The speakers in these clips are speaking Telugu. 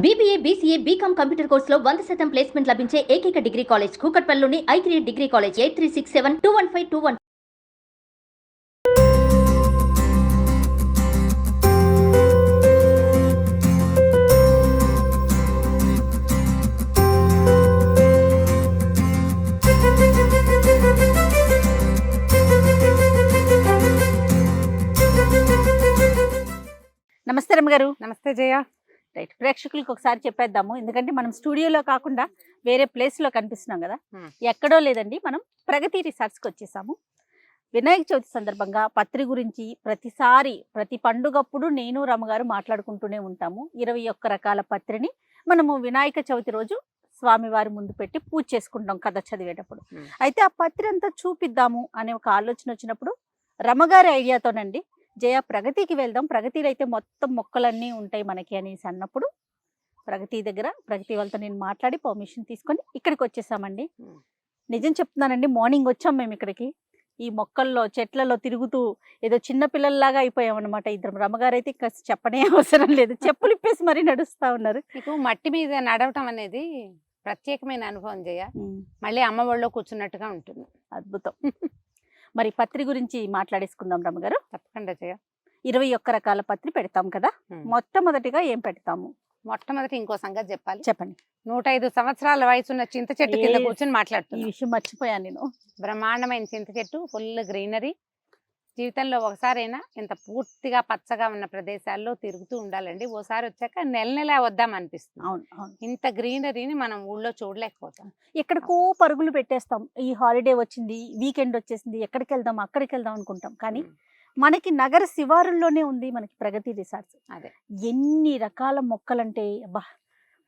BBA, BCA, BCom కంప్యూటర్ కోర్సులో 100% ప్లేస్మెంట్ లభించే ఏకైక డిగ్రీ కాలేజ్ కూకట్పల్లిలోని i3 డిగ్రీ కాలేజ్ 8367215215. నమస్తే రమ్మ గారు. నమస్తే జయ. రైట్, ప్రేక్షకులకు ఒకసారి చెప్పేద్దాము, ఎందుకంటే మనం స్టూడియోలో కాకుండా వేరే ప్లేస్లో కనిపిస్తున్నాం కదా. ఎక్కడో లేదండి, మనం ప్రగతి రిసార్ట్స్కి వచ్చేసాము. వినాయక చవితి సందర్భంగా పత్రి గురించి ప్రతి పండుగప్పుడు నేను రమ్మగారు మాట్లాడుకుంటూనే ఉంటాము. 21 రకాల పత్రిని మనము వినాయక చవితి రోజు స్వామివారి ముందు పెట్టి పూజ చేసుకుంటాం కథ చదివేటప్పుడు. అయితే ఆ పత్రి అంతా చూపిద్దాము అనే ఒక ఆలోచన వచ్చినప్పుడు రమ్మగారి ఐడియాతోనండి, జయ ప్రగతికి వెళ్దాం, ప్రగతిలో అయితే మొత్తం మొక్కలన్నీ ఉంటాయి మనకి అనేసి అన్నప్పుడు ప్రగతి వాళ్ళతో నేను మాట్లాడి పర్మిషన్ తీసుకొని ఇక్కడికి వచ్చేసామండి. నిజం చెప్తున్నానండి, మార్నింగ్ వచ్చాం మేము ఇక్కడికి. ఈ మొక్కల్లో చెట్లలో తిరుగుతూ ఏదో చిన్న పిల్లల్లాగా అయిపోయామన్నమాట ఇద్దరం. రమ్మగారు అయితే ఇంకా చెప్పనే అవసరం లేదు, చెప్పులు ఇప్పేసి మరీ నడుస్తా ఉన్నారు. నీకు మట్టి మీద నడవటం అనేది ప్రత్యేకమైన అనుభవం జయ. మళ్ళీ అమ్మ ఒళ్ళో కూర్చున్నట్టుగా ఉంటుంది. అద్భుతం. మరి పత్రి గురించి మాట్లాడేసుకుందాం రమ్మగారు. తప్పకుండా జయ. 21 రకాల పత్రి పెడతాం కదా. మొట్టమొదటిగా ఏం పెడతాము? మొట్టమొదటి ఇంకో సంగతి చెప్పాలి. చెప్పండి. 105 సంవత్సరాల వయసున్న చింత చెట్టు కింద కూర్చొని మాట్లాడుతున్నా. ఈ విషయం మర్చిపోయాను నేను. బ్రహ్మాండమైన చింత చెట్టు, ఫుల్ గ్రీనరీ. జీవితంలో ఒకసారైనా ఇంత పూర్తిగా పచ్చగా ఉన్న ప్రదేశాల్లో తిరుగుతూ ఉండాలండి. ఓసారి వచ్చాక నెల వద్దాం అనిపిస్తుంది. అవును అవును. ఇంత గ్రీనరీని మనం ఊళ్ళో చూడలేకపోతాం. ఎక్కడికో పరుగులు పెట్టేస్తాం. ఈ హాలిడే వచ్చింది, వీకెండ్ వచ్చేసింది, ఎక్కడికి వెళ్దాం అక్కడికి వెళ్దాం అనుకుంటాం. కానీ మనకి నగర శివారుల్లోనే ఉంది మనకి ప్రగతి రిసార్ట్స్. అదే ఎన్ని రకాల మొక్కలంటే అబ్బా,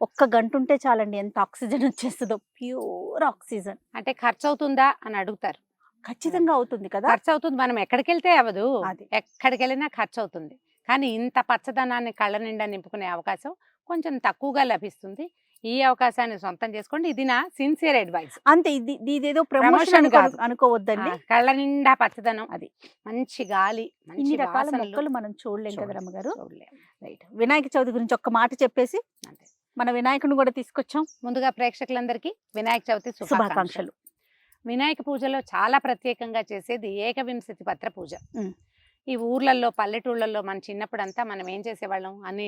ఒక్క గంట ఉంటే చాలండి ఎంత ఆక్సిజన్ వచ్చేస్తుందో. Pure oxygen. అంటే ఖర్చు అవుతుందా అని అడుగుతారు. ఖచ్చితంగా అవుతుంది కదా. ఖర్చు అవుతుంది, మనం ఎక్కడికి వెళ్తే అవ్వదు, ఎక్కడికి వెళ్ళినా ఖర్చు అవుతుంది. కానీ ఇంత పచ్చదనాన్ని కళ్ళ నిండా నింపుకునే అవకాశం కొంచెం తక్కువగా లభిస్తుంది. ఈ అవకాశాన్ని సొంతం చేసుకోండి. ఇది నా సిన్సియర్ అడ్వైస్. అంతే. ఇదేదో ప్రమోషన్ అనుకోవద్దండి. కళ్ళ నిండా పచ్చదనం, అది మంచి గాలి, ఇన్ని రకాల మొక్కలు మనం చూడలేం కదా రమ్మగారు. రైట్. వినాయక చవితి గురించి ఒక్క మాట చెప్పేసి మన వినాయకుడిని కూడా తీసుకొచ్చాం. ముందుగా ప్రేక్షకులందరికీ వినాయక చవితి శుభాకాంక్షలు. వినాయక పూజలో చాలా ప్రత్యేకంగా చేసేది ఏకవింశతి పత్ర పూజ. ఈ ఊర్లలో పల్లెటూళ్ళల్లో మన చిన్నప్పుడంతా మనం ఏం చేసేవాళ్ళం, అన్ని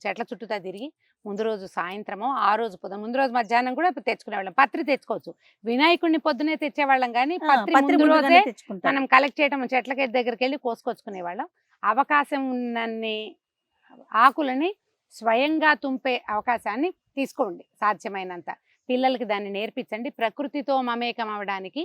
చెట్ల చుట్టూతా తిరిగి ముందు రోజు సాయంత్రమో, ఆ రోజు ముందు రోజు మధ్యాహ్నం కూడా తెచ్చుకునేవాళ్ళం. పత్రి తెచ్చుకోవచ్చు, వినాయకుడిని పొద్దునే తెచ్చేవాళ్ళం, కానీ పత్రి ముందు రోజే మనం కలెక్ట్ చేయడం, చెట్ల దగ్గరికి వెళ్ళి కోసుకొచ్చుకునేవాళ్ళం. అవకాశం ఉన్నన్ని ఆకులని స్వయంగా తుంపే అవకాశాన్ని తీసుకోండి సాధ్యమైనంత. పిల్లలకి దాన్ని నేర్పించండి. ప్రకృతితో మమేకం అవడానికి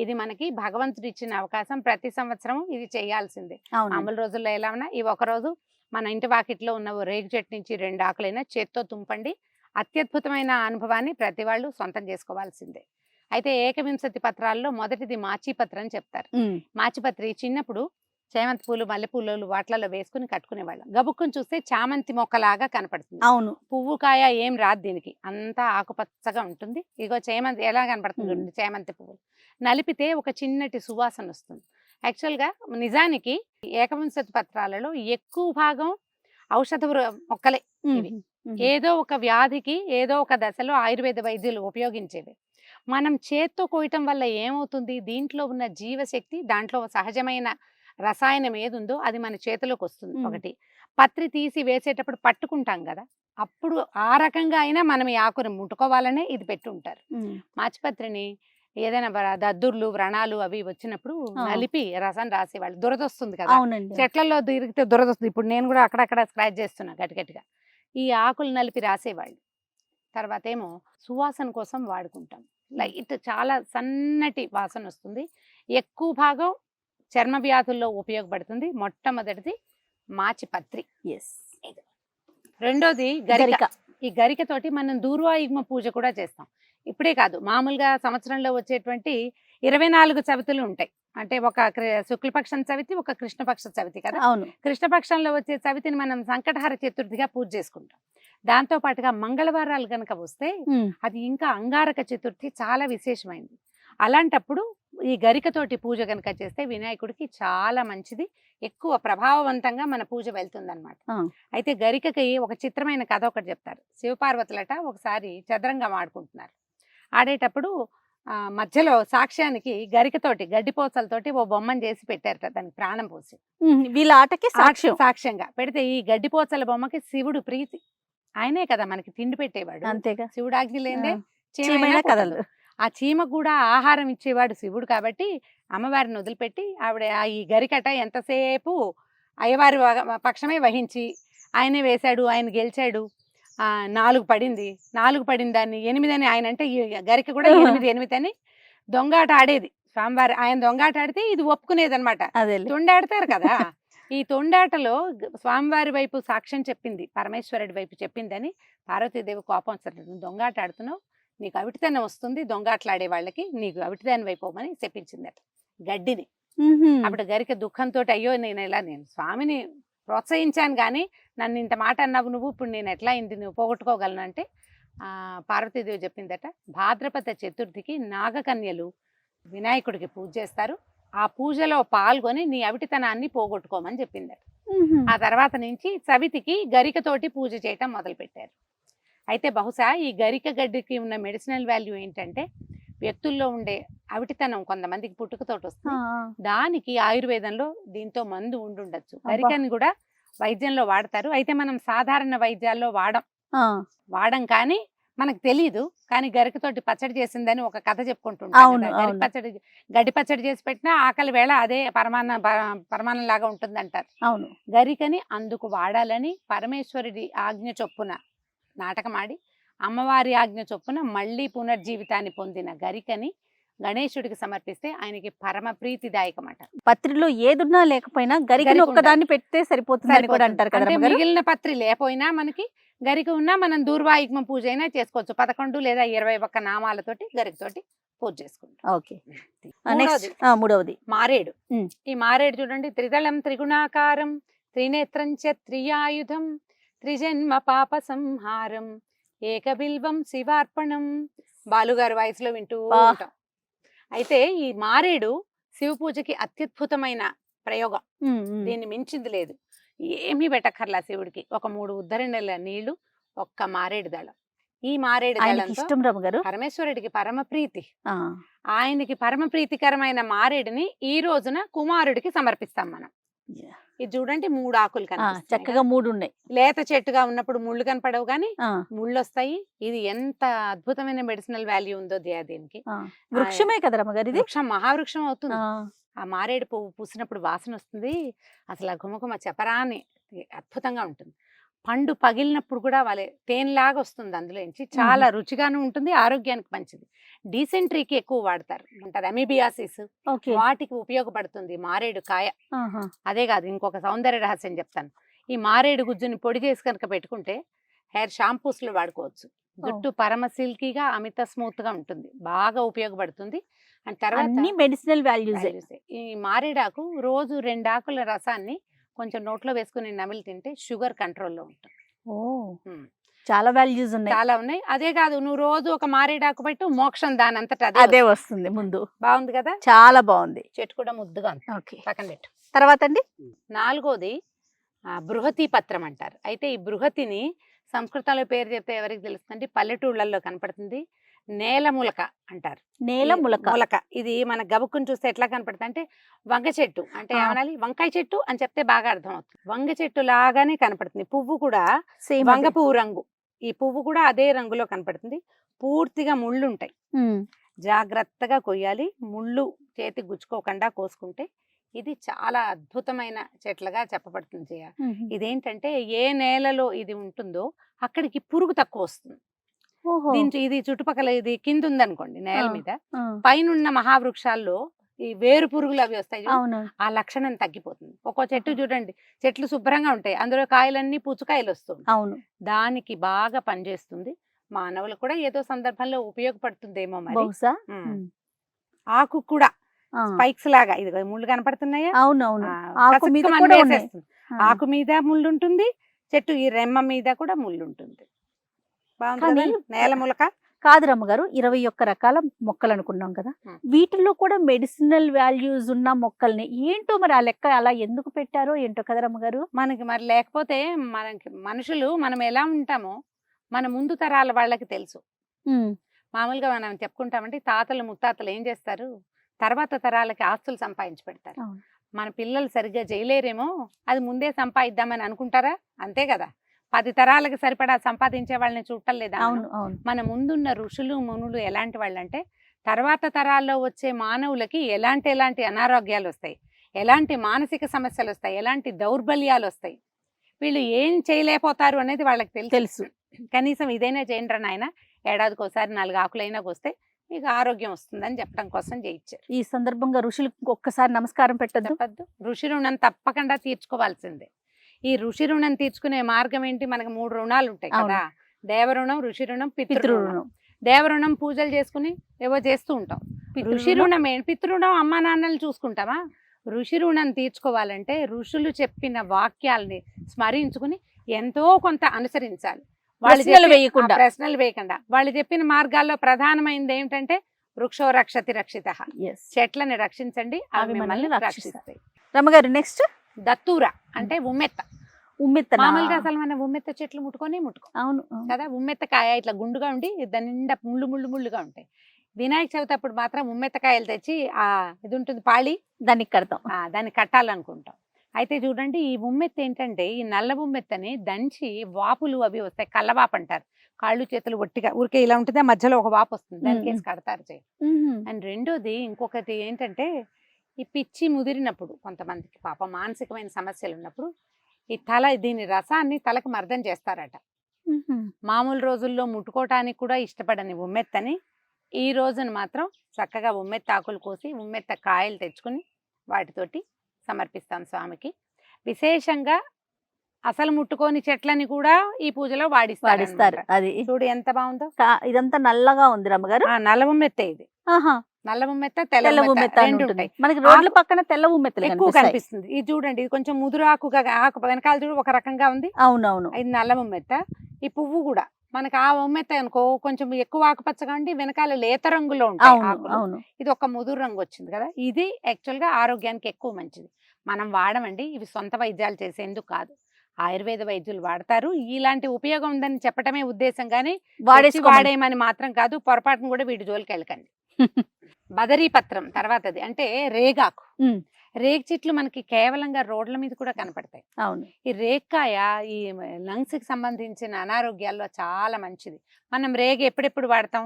ఇది మనకి భగవంతుడు ఇచ్చిన అవకాశం. ప్రతి సంవత్సరం ఇది చేయాల్సిందే. మామూలు రోజుల్లో ఎలా ఉన్నా ఈ ఒకరోజు మన ఇంటి వాకిట్లో ఉన్న రేగు చెట్టు నుంచి 2 ఆకులైనా చేత్తో తుంపండి. అత్యద్భుతమైన అనుభవాన్ని ప్రతి వాళ్ళు సొంతం చేసుకోవాల్సిందే. అయితే ఏకవింశతి పత్రాల్లో మొదటిది మాచిపత్రి అని చెప్తారు. మాచిపత్రి చిన్నప్పుడు చేమంతి పూలు, మల్లెపూలు వాటిలలో వేసుకుని కట్టుకునేవాళ్ళం. గబుక్కుని చూస్తే చామంతి మొక్కలాగా కనపడుతుంది. అవును. పువ్వు కాయ ఏం రాదు దీనికి, అంతా ఆకుపచ్చగా ఉంటుంది. ఇగో చేమంతి ఎలా కనపడుతుంది, చేమంతి పువ్వులు నలిపితే ఒక చిన్నటి సువాసన వస్తుంది. యాక్చువల్గా నిజానికి ఏకవింశతి పత్రాలలో ఎక్కువ భాగం ఔషధ మొక్కలే ఇవి. ఏదో ఒక వ్యాధికి ఏదో ఒక దశలో ఆయుర్వేద వైద్యులు ఉపయోగించేవి. మనం చేత్తో కోయటం వల్ల ఏమవుతుంది, దీంట్లో ఉన్న జీవశక్తి, దాంట్లో సహజమైన రసాయనం ఏదుందో అది మన చేతిలోకి వస్తుంది. ఒకటి పత్రి తీసి వేసేటప్పుడు పట్టుకుంటాం కదా, అప్పుడు ఆ రకంగా అయినా మనం ఈ ఆకుని ముట్టుకోవాలనే ఇది పెట్టి ఉంటారు. మాచిపత్రిని ఏదైనా దద్దుర్లు, వ్రణాలు అవి వచ్చినప్పుడు నలిపి రసం రాసేవాళ్ళు. దురదొస్తుంది కదా, చెట్లలో తిరిగితే దురదొస్తుంది. ఇప్పుడు నేను కూడా అక్కడక్కడ స్క్రాచ్ చేస్తున్నా గట్టిగా. ఈ ఆకులు నలిపి రాసేవాళ్ళు. తర్వాత ఏమో సువాసన కోసం వాడుకుంటాం. లైట్, చాలా సన్నటి వాసన వస్తుంది. ఎక్కువ భాగం చర్మ వ్యాధుల్లో ఉపయోగపడుతుంది. మొట్టమొదటిది మాచిపత్రి. రెండోది గరిక. ఈ గరికతోటి మనం దూర్వాయుగ్మ పూజ కూడా చేస్తాం. ఇప్పుడే కాదు, మామూలుగా సంవత్సరంలో వచ్చేటువంటి 24 చవితులు ఉంటాయి. అంటే ఒక శుక్లపక్షం చవితి, ఒక కృష్ణపక్ష చవితి కదా. కృష్ణపక్షంలో వచ్చే చవితిని మనం సంకటహర చతుర్థిగా పూజ చేసుకుంటాం. దాంతో పాటుగా మంగళవారాలు గనక వస్తే అది ఇంకా అంగారక చతుర్థి చాలా విశేషమైంది. అలాంటప్పుడు ఈ గరికతోటి పూజ కనుక చేస్తే వినాయకుడికి చాలా మంచిది, ఎక్కువ ప్రభావవంతంగా మన పూజ వెళ్తుందన్నమాట. అయితే గరికకి ఒక చిత్రమైన కథ ఒకటి చెప్తారు. శివపార్వతులట ఒకసారి చదరంగం ఆడుకుంటున్నారు. ఆడేటప్పుడు మధ్యలో సాక్ష్యానికి గరికతోటి గడ్డిపోసలతోటి ఓ బొమ్మను చేసి పెట్టారట, దానికి ప్రాణం పోసి. వీళ్ళ ఆటకి సాక్ష్యంగా పెడితే ఈ గడ్డిపోసల బొమ్మకి శివుడు ప్రీతి, ఆయనే కదా మనకి తిండి పెట్టేవాడు, అంతేగా, శివుడు ఆజ్ఞ లేదే చీమైనా కదలదు. ఆ చీమకు కూడా ఆహారం ఇచ్చేవాడు శివుడు కాబట్టి అమ్మవారిని వదిలిపెట్టి ఆవిడ ఈ గరికట ఎంతసేపు అయ్యవారి పక్షమే వహించి ఆయనే వేశాడు, ఆయన గెలిచాడు. 4 పడింది, 4 పడిన దాన్ని 8 అని ఆయన అంటే ఈ గరిక కూడా 8 అని దొంగాట ఆడేది స్వామివారి. ఆయన దొంగాట ఆడితే ఇది ఒప్పుకునేది అనమాట. తొండాడతారు కదా, ఈ తొండాటలో స్వామివారి వైపు సాక్ష్యం చెప్పింది, పరమేశ్వరుడి వైపు చెప్పిందని పార్వతీదేవి కోపం వస్తుంది. నువ్వు దొంగాట ఆడుతున్నావు, నీకు అవిటితనం వస్తుంది, దొంగాటలాడే వాళ్ళకి నీకు అవిటిదాని వైపోమని చెప్పించిందట గడ్డిని. అప్పుడు గరిక దుఃఖంతో అయ్యో నేను స్వామిని ప్రోత్సహించాను కానీ నన్ను ఇంత మాట అన్నావు నువ్వు, ఇప్పుడు నేను ఎట్లా ఇంటి నువ్వు పోగొట్టుకోగలను అంటే పార్వతీదేవి చెప్పిందట, భాద్రపద చతుర్థికి నాగకన్యలు వినాయకుడికి పూజ చేస్తారు, ఆ పూజలో పాల్గొని నీ అవిటితనాన్ని పోగొట్టుకోమని చెప్పిందట. ఆ తర్వాత నుంచి సవితికి గరికతోటి పూజ చేయటం మొదలుపెట్టారు. అయితే బహుశా ఈ గరిక గడ్డికి ఉన్న మెడిసినల్ వాల్యూ ఏంటంటే వ్యక్తుల్లో ఉండే అవిటితనం కొంతమందికి పుట్టుకతోటి వస్తుంది, దానికి ఆయుర్వేదంలో దీంతో మందు ఉండుండొచ్చు. గరికని కూడా వైద్యంలో వాడతారు. అయితే మనం సాధారణ వైద్యాల్లో వాడం కానీ మనకు తెలీదు. కానీ గరికతోటి పచ్చడి చేసిందని ఒక కథ చెప్పుకుంటుంటాం. గడ్డి పచ్చడి చేసి పెట్టినా ఆకలి వేళ అదే పరమాన్నం లాగా ఉంటుంది అంటారు. అవును, గరికని అందుకు వాడాలని పరమేశ్వరుడి ఆజ్ఞ చొప్పున నాటకమాడి అమ్మవారి ఆజ్ఞ చొప్పున మళ్ళీ పునర్జీవితాన్ని పొందిన గరికని గణేశుడికి సమర్పిస్తే ఆయనకి పరమ ప్రీతిదాయకమాట. పత్రిలో ఏదున్నా లేకపోయినా గరికని ఒక్కదాన్ని పెడితే సరిపోతుంది కూడా అంటారు కదా. మిగిలిన పత్రి లేకపోయినా మనకి గరిక ఉన్నా మనం దూర్వాయుగ్మ పూజ అయినా చేసుకోవచ్చు. 11 లేదా 21 నామాలతోటి గరికతోటి పూజ చేసుకుంటాం. ఓకే. మూడవది మారేడు. ఈ మారేడు చూడండి, త్రిదళం త్రిగుణాకారం త్రినేత్రం చ త్రియాయుధం త్రిజన్మ పాప సంహారం ఏకబిల్వం శివార్పణం. బాలుగారు వయసులో వింటూ ఉంటాం. అయితే ఈ మారేడు శివ పూజకి అత్యద్భుతమైన ప్రయోగం, దీన్ని మించింది లేదు. ఏమీ పెట్టక్కర్లా శివుడికి, ఒక 3 ఉద్ధరణల నీళ్లు, ఒక్క మారేడు దళం. ఈ మారేడు దళంతో పరమేశ్వరుడికి పరమ ప్రీతి, ఆయనకి పరమ ప్రీతికరమైన మారేడుని ఈ రోజున కుమారుడికి సమర్పిస్తాం మనం. ఇది చూడండి 3 ఆకులు కనిపిస్తాయి, చక్కగా 3 ఉన్నాయి. లేత చెట్టుగా ఉన్నప్పుడు ముళ్ళు కనపడవు కానీ ముళ్ళు వస్తాయి. ఇది ఎంత అద్భుతమైన మెడిసినల్ వాల్యూ ఉందో దీనికి. వృక్షమే కదా రమ్మగారు, వృక్షం మహావృక్షం అవుతుంది. ఆ మారేడు పువ్వు పూసినప్పుడు వాసన వస్తుంది, అసలు ఆ గుమగుమ చెప్పరాని అద్భుతంగా ఉంటుంది. పండు పగిలినప్పుడు కూడా వాళ్ళే తేనెలాగా వస్తుంది అందులోంచి, చాలా రుచిగాను ఉంటుంది, ఆరోగ్యానికి మంచిది. డీసెంట్రీకి ఎక్కువ వాడతారు అంటారు, అమీబియాసిస్ వాటికి ఉపయోగపడుతుంది మారేడు కాయ. అదే కాదు, ఇంకొక సౌందర్య రహస్యం చెప్తాను. ఈ మారేడు గుజ్జుని పొడి చేసి కనుక పెట్టుకుంటే హెయిర్ షాంపూస్ లో వాడుకోవచ్చు. జుట్టు పరమ సిల్కీగా అమిత స్మూత్ గా ఉంటుంది, బాగా ఉపయోగపడుతుంది. అండ్ తర్వాత మెడిసినల్ వాల్యూస్. ఈ మారేడాకు రోజు 2 ఆకుల రసాన్ని కొంచెం నోట్లో వేసుకుని నమిలి తింటే షుగర్ కంట్రోల్లో ఉంటుంది. చాలా వాల్యూస్ ఉన్నాయి, చాలా ఉన్నాయి. అదే కాదు, నువ్వు రోజు ఒక మారేడాకు పెట్టు, మోక్షం దాని అంతటా అదే వస్తుంది ముందు. బాగుంది కదా, చాలా బాగుంది. చెట్టు కూడా ముద్దుగా ఉంది. పక్కన పెట్టు. తర్వాత అండి 4వది బృహతి పత్రం అంటారు. అయితే ఈ బృహతిని సంస్కృతంలో పేరు చెప్తే ఎవరికి తెలుస్తుంది, పల్లెటూళ్ళల్లో కనపడుతుంది. నేలములక అంటారు. నేలములక ఇది మన గబుక్కుని చూస్తే ఎట్లా కనపడుతుంది అంటే వంగ చెట్టు అంటే ఏమనాలి, వంకాయ చెట్టు అని చెప్తే బాగా అర్థం అవుతుంది. వంగ చెట్టు లాగానే కనపడుతుంది. పువ్వు కూడా వంగ పువ్వు రంగు, ఈ పువ్వు కూడా అదే రంగులో కనపడుతుంది. పూర్తిగా ముళ్ళు ఉంటాయి, జాగ్రత్తగా కొయ్యాలి. ముళ్ళు చేతికి గుచ్చుకోకుండా కోసుకుంటే ఇది చాలా అద్భుతమైన చెట్లుగా చెప్పబడుతుంది. ఇదేంటంటే ఏ నేలలో ఇది ఉంటుందో అక్కడికి పురుగు తక్కువ వస్తుంది. దీంట్లో ఇది చుట్టుపక్కల ఇది కింద ఉందనుకోండి నేల మీద, పైన మహావృక్షాల్లో ఈ వేరు పురుగులు అవి వస్తాయి, ఆ లక్షణం తగ్గిపోతుంది. ఒక్కో చెట్టు చూడండి, చెట్లు శుభ్రంగా ఉంటాయి, అందులో కాయలన్నీ పుచ్చుకాయలు వస్తుంది. దానికి బాగా పనిచేస్తుంది. మానవులు కూడా ఏదో సందర్భంలో ఉపయోగపడుతుందేమో మరి. ఆకు కూడా స్పైక్స్ లాగా, ఇది ముళ్ళు కనపడుతున్నాయా, ఆకు మీద ముళ్ళు ఉంటుంది, చెట్టు ఈ రెమ్మ మీద కూడా ముళ్ళు ఉంటుంది. బాగుంది నేల ములక. కాదు రమ్మగారు 21 రకాల మొక్కలు అనుకున్నాం కదా, వీటిల్లో కూడా మెడిసినల్ వాల్యూస్ ఉన్న మొక్కల్ని ఏంటో మరి ఆ లెక్క అలా ఎందుకు పెట్టారో ఏంటో కదా రమ్మగారు. మనకి మరి లేకపోతే మనకి మనుషులు మనం ఎలా ఉంటామో మన ముందు తరాల వాళ్ళకి తెలుసు. మామూలుగా మనం చెప్పుకుంటామంటే తాతలు ముత్తాతలు ఏం చేస్తారు, తర్వాత తరాలకి ఆస్తులు సంపాదించి పెడతారు. మన పిల్లలు సరిగ్గా చేయలేరేమో, అది ముందే సంపాదిద్దామని అనుకుంటారా? అంతే కదా, 10 తరాలకు సరిపడా సంపాదించే వాళ్ళని చూడలేదా? మన ముందున్న ఋషులు మునులు ఎలాంటి వాళ్ళు అంటే తర్వాత తరాల్లో వచ్చే మానవులకి ఎలాంటి అనారోగ్యాలు వస్తాయి, ఎలాంటి మానసిక సమస్యలు వస్తాయి, ఎలాంటి దౌర్బల్యాలు వస్తాయి, వీళ్ళు ఏం చేయలేకపోతారు అనేది వాళ్ళకి తెలుసు. కనీసం ఇదైనా చేయండి నాయన, ఏడాదికి ఒకసారి 4 ఆకులైనా వస్తే మీకు ఆరోగ్యం వస్తుందని చెప్పడం కోసం చేయించారు. ఈ సందర్భంగా ఋషులకు ఒక్కసారి నమస్కారం పెట్టద్దు. ఋషి రుణం తప్పకుండా తీర్చుకోవాల్సిందే. ఈ ఋషి రుణం తీర్చుకునే మార్గం ఏంటి? మనకు 3 రుణాలు ఉంటాయి కదా, దేవరుణం, ఋషి రుణం, పితృరుణం. దేవరుణం పూజలు చేసుకుని ఏవో చేస్తూ ఉంటాం. ఋషి రుణం ఏంటి? పితృరుణం అమ్మా నాన్నలు చూసుకుంటామా? ఋషి రుణం తీర్చుకోవాలంటే ఋషులు చెప్పిన వాక్యాలని స్మరించుకుని ఎంతో కొంత అనుసరించాలి. ప్రశ్నలు వేయకుండా వాళ్ళు చెప్పిన మార్గాల్లో ప్రధానమైనది ఏమిటంటే వృక్షో రక్షతి రక్షిత, చెట్లని రక్షించండి అవి మిమ్మల్ని రక్షిస్తాయి. రమ్మగారు నెక్స్ట్ దత్తూర అంటే ఉమ్మెత్త. మామూలుగా అసలు మన ఉమ్మెత్త చెట్లు ముట్టుకో అవును కదా, ఉమ్మెత్తకాయ ఇట్లా గుండుగా ఉండి దాని నిండా ముళ్ళుగా ఉంటాయి. వినాయక చవితి అప్పుడు మాత్రం ఉమ్మెత్తకాయలు తెచ్చి ఇది ఉంటుంది పాళి, దానికి కడతాం, దాన్ని కట్టాలనుకుంటాం. అయితే చూడండి, ఈ ఉమ్మెత్త ఏంటంటే ఈ నల్ల ఉమ్మెత్తని దంచి వాపులు అవి వస్తాయి, కళ్ళవాపు అంటారు. కాళ్ళు చేతులు ఒట్టిగా ఊరికే ఇలా ఉంటుంది, మధ్యలో ఒక వాపు వస్తుంది, దానికి వేసి కడతారు చేయి. అండ్ రెండోది ఇంకొకటి ఏంటంటే ఈ పిచ్చి ముదిరినప్పుడు కొంతమందికి పాప మానసికమైన సమస్యలు ఉన్నప్పుడు ఈ దీని రసాన్ని తలకు మర్దం చేస్తారట. మామూలు రోజుల్లో ముట్టుకోవటానికి కూడా ఇష్టపడని ఉమ్మెత్తని ఈ రోజున మాత్రం చక్కగా ఉమ్మెత్త ఆకులు కోసి ఉమ్మెత్త కాయలు తెచ్చుకుని వాటితోటి సమర్పిస్తాం స్వామికి. విశేషంగా అసలు ముట్టుకోని చెట్లని కూడా ఈ పూజలో వాడిస్తారు. అది చూడు ఎంత బాగుందో. ఇదంతా నల్లగా ఉంది రమ్మగారు. నల్ల ఉమ్మెత్త ఇది. నల్ల ఉమ్మెత్త, తెల్ల ఉమ్మెత్త ఉంటాయి. మనకి రోడ్ల పక్కన తెల్ల ఉమ్మెత్తలు ఎక్కువ కనిపిస్తుంది. ఇది చూడండి, ఇది కొంచెం ముదురు ఆకుగా, ఆకు వెనకాల చూడు ఒక రకంగా ఉంది. అవునవును, ఇది నల్ల ఉమ్మెత్త. ఈ పువ్వు కూడా మనకి ఆ ఉమ్మెత్త అనుకో కొంచెం ఎక్కువ ఆకుపచ్చగా ఉండి వెనకాల లేత రంగులో ఉంటాయి ఆకులు. ఇది ఒక ముదురు రంగు వచ్చింది కదా, ఇది యాక్చువల్ గా ఆరోగ్యానికి ఎక్కువ మంచిది. మనం వాడమండి, ఇవి సొంత వైద్యాలు చేసేందుకు కాదు, ఆయుర్వేద వైద్యులు వాడతారు. ఇలాంటి ఉపయోగం ఉందని చెప్పటమే ఉద్దేశం గానీ వాడేమని మాత్రం కాదు. పొరపాటును కూడా వీటి జోలికి వెళ్ళకండి. బదరీ పత్రం తర్వాతది అంటే రేగాకు. రేగు చెట్లు మనకి కేవలంగా రోడ్ల మీద కూడా కనపడతాయి. అవును, ఈ రేక్కాయ ఈ లంగ్స్ కి సంబంధించిన అనారోగ్యాల్లో చాలా మంచిది. మనం రేగు ఎప్పుడెప్పుడు వాడతాం?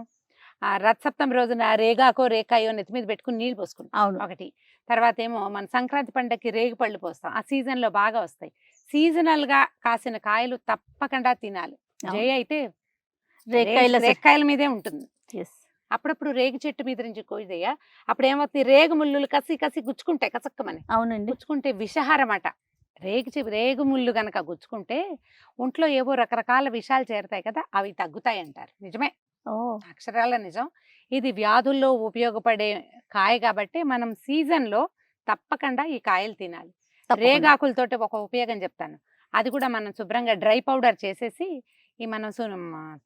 రథసప్తమి రోజున రేగాకో రేకాయో నెత్తి మీద పెట్టుకుని నీళ్ళు పోసుకుంటాం ఒకటి. తర్వాత ఏమో మన సంక్రాంతి పండగకి రేగు పళ్ళు పోస్తాం, ఆ సీజన్ లో బాగా వస్తాయి. సీజనల్ గా కాసిన కాయలు తప్పకుండా తినాలి. జయ అయితే రేక్కాయల మీదే ఉంటుంది. అప్పుడప్పుడు రేగు చెట్టు మీద నుంచి కోయిదయ్యా, అప్పుడు ఏమవుతుంది, రేగు ముళ్ళు కసి గుచ్చుకుంటాయి కసక్కమని. అవునండి, గుచ్చుకుంటే విషహారం అట. రేగు ముళ్ళు గనక గుచ్చుకుంటే ఒంట్లో ఏవో రకరకాల విషాలు చేరుతాయి కదా, అవి తగ్గుతాయి అంటారు. నిజమే, అక్షరాల నిజం. ఇది వ్యాధుల్లో ఉపయోగపడే కాయ కాబట్టి మనం సీజన్ లో తప్పకుండా ఈ కాయలు తినాలి. రేగాకులతోటి ఒక ఉపయోగం చెప్తాను. అది కూడా మనం శుభ్రంగా డ్రై పౌడర్ చేసేసి ఈ మనం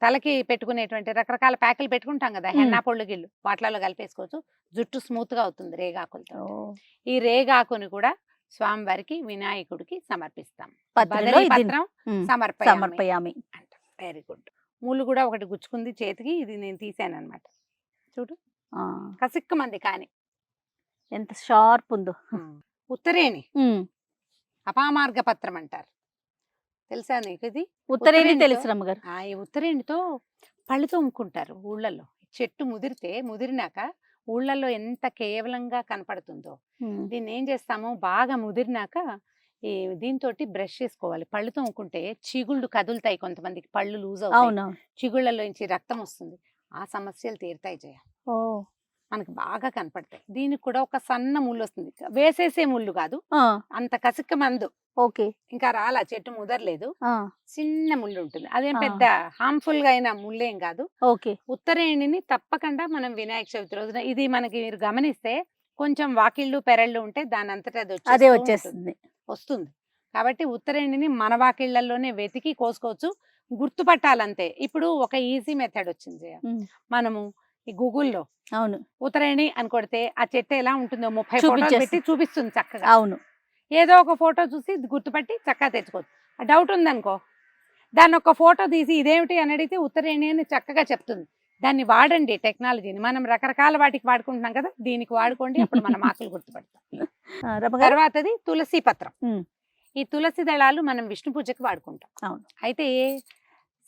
తలకి పెట్టుకునేటువంటి రకరకాల ప్యాకులు పెట్టుకుంటాం కదా, హెన్నా పొళ్ళు గిళ్ళు, వాటిలలో కలిపేసుకోవచ్చు. జుట్టు స్మూత్ గా అవుతుంది రేగాకులతో. ఈ రేగాకుని కూడా స్వామివారికి వినాయకుడికి సమర్పిస్తాం. సమర్పయామి. Very good. ముళ్ళు కూడా ఒకటి గుచ్చుకుంది చేతికి, ఇది నేను తీసాను అనమాట. చూడు కసిక్కమంది కానీ ఎంత షార్ప్ ఉందో. ఉత్తరేణి అపామార్గ పత్రం అంటారు, తెలుసా నీకు? ఇది ఉత్తరేణి తెలుసు రమ్మగారు. ఈ ఉత్తరేణితో పళ్ళు తోముకుంటారు ఊళ్ళల్లో. చెట్టు ముదిరినాక ఊళ్ళల్లో ఎంత కేవలంగా కనపడుతుందో. దీన్ని ఏం చేస్తాము, బాగా ముదిరినాక ఈ దీంతో బ్రష్ చేసుకోవాలి. పళ్ళు తోముకుంటే చిగుళ్ళు కదులుతాయి, కొంతమందికి పళ్ళు లూజ్ అవుతాయి, చిగుళ్ళలో నుంచి రక్తం వస్తుంది, ఆ సమస్యలు తీరుతాయి జయ. మనకు బాగా కనపడతాయి. దీనికి కూడా ఒక సన్న ముళ్ళు వస్తుంది, వేసేసే ముళ్ళు కాదు, అంత కసిక్క మందు. ఓకే, ఇంకా రాలా, చెట్టు ముదరలేదు, చిన్న ముళ్ళు ఉంటుంది. అదేం పెద్ద హార్మ్ఫుల్ గా అయిన ముళ్ళేం కాదు. ఓకే, ఉత్తరేణిని తప్పకుండా మనం వినాయక చవితి రోజున, ఇది మనకి మీరు గమనిస్తే కొంచెం వాకిళ్ళు పెరళ్ళు ఉంటే దాని అంతటా అదే వస్తుంది. కాబట్టి ఉత్తరేణిని మన వాకిళ్లలోనే వెతికి కోసుకోవచ్చు. గుర్తుపట్టాలంతే. ఇప్పుడు ఒక ఈజీ మెథడ్ వచ్చింది జయ. ఉమ్. మనము ఈ గూగుల్లో అవును ఉత్తరాయణి అని కొడితే ఆ చెట్టు ఎలా ఉంటుందో 30 ఫోటోలు చూపించేస్తుంది. పెట్టి చూపిస్తుంది చక్కగా. అవును ఏదో ఒక ఫోటో చూసి గుర్తుపట్టి చక్కగా తెచ్చుకోవచ్చు. ఆ డౌట్ ఉందనుకో, దాన్ని ఒక ఫోటో తీసి ఇదేమిటి అని అడిగితే ఉత్తరాయణి అని చక్కగా చెప్తుంది. దాన్ని వాడండి టెక్నాలజీని. మనం రకరకాల వాటికి వాడుకుంటున్నాం కదా, దీనికి వాడుకోండి, అప్పుడు మనం ఆకులు గుర్తుపడతాం. రమగారు తర్వాతది తులసి పత్రం. ఉమ్. ఈ తులసి దళాలు మనం విష్ణు పూజకి వాడుకుంటాం. అవును. అయితే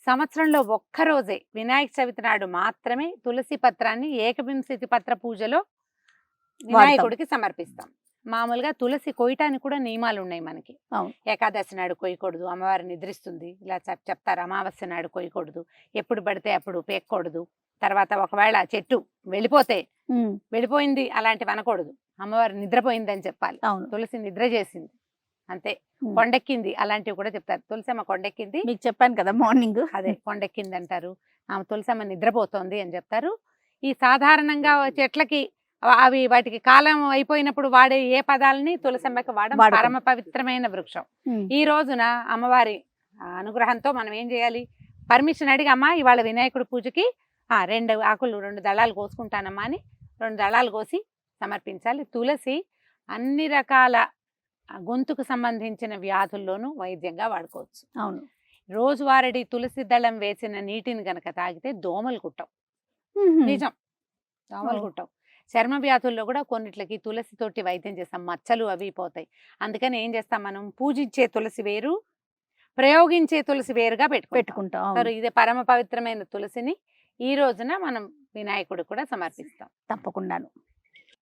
సంవత్సరంలో ఒక్కరోజే వినాయక చవితి నాడు మాత్రమే తులసి పత్రాన్ని ఏకవింశతి పత్ర పూజలో వినాయకుడికి సమర్పిస్తాం. మామూలుగా తులసి కొయ్యటానికి కూడా నియమాలు ఉన్నాయి మనకి. అవును. ఏకాదశి నాడు కొయ్యకూడదు, అమ్మవారు నిద్రిస్తుంది ఇలా చెప్తారు. అమావాస్య నాడు కొయ్యకూడదు, ఎప్పుడు పడితే అప్పుడు పేక్కూడదు. తర్వాత ఒకవేళ చెట్టు వెళ్ళిపోతే ఉమ్. వెళ్ళిపోయింది అలాంటివి అనకూడదు, అమ్మవారు నిద్రపోయింది అని చెప్పాలి. అవును. తులసి నిద్ర చేసింది అంతే, ఉమ్. కొండెక్కింది అలాంటివి కూడా చెప్తారు. తులసమ్మ కొండెక్కింది, మీకు చెప్పాను కదా మార్నింగ్. అదే కొండెక్కింది అంటారు. ఆమె తులసమ్మ నిద్రపోతోంది అని చెప్తారు. ఈ సాధారణంగా చెట్లకి అవి వాటికి కాలం అయిపోయినప్పుడు వాడే ఏ పదాలని తులసమ్మకి వాడడం. వాడకూడదు. పరమ పవిత్రమైన వృక్షం. ఉమ్. ఈ రోజున అమ్మవారి అనుగ్రహంతో మనం ఏం చేయాలి, పర్మిషన్ అడిగి అమ్మా ఇవాళ వినాయకుడి పూజకి 2 ఆకులు 2 దళాలు కోసుకుంటానమ్మా అని 2 దళాలు కోసి సమర్పించాలి. తులసి అన్ని రకాల గొంతుకు సంబంధించిన వ్యాధుల్లోనూ వైద్యంగా వాడుకోవచ్చు. అవును. రోజువారీ తులసి దళం వేసిన నీటిని గనక తాగితే దోమలు కుట్టవు. ఉహుం. నిజం, దోమలు ఓ. కుట్టవు. చర్మ వ్యాధుల్లో కూడా కొన్నిట్లకి తులసి తోటి వైద్యం చేస్తాం, మచ్చలు అవి పోతాయి. అందుకని ఏం చేస్తాం, మనం పూజించే తులసి వేరు, ప్రయోగించే తులసి వేరుగా పెట్టుకుంటాం. అవును. సరే, ఇది పరమ పవిత్రమైన తులసిని ఈ రోజున మనం వినాయకుడు కూడా సమర్పిస్తాం. తప్పకుండాను.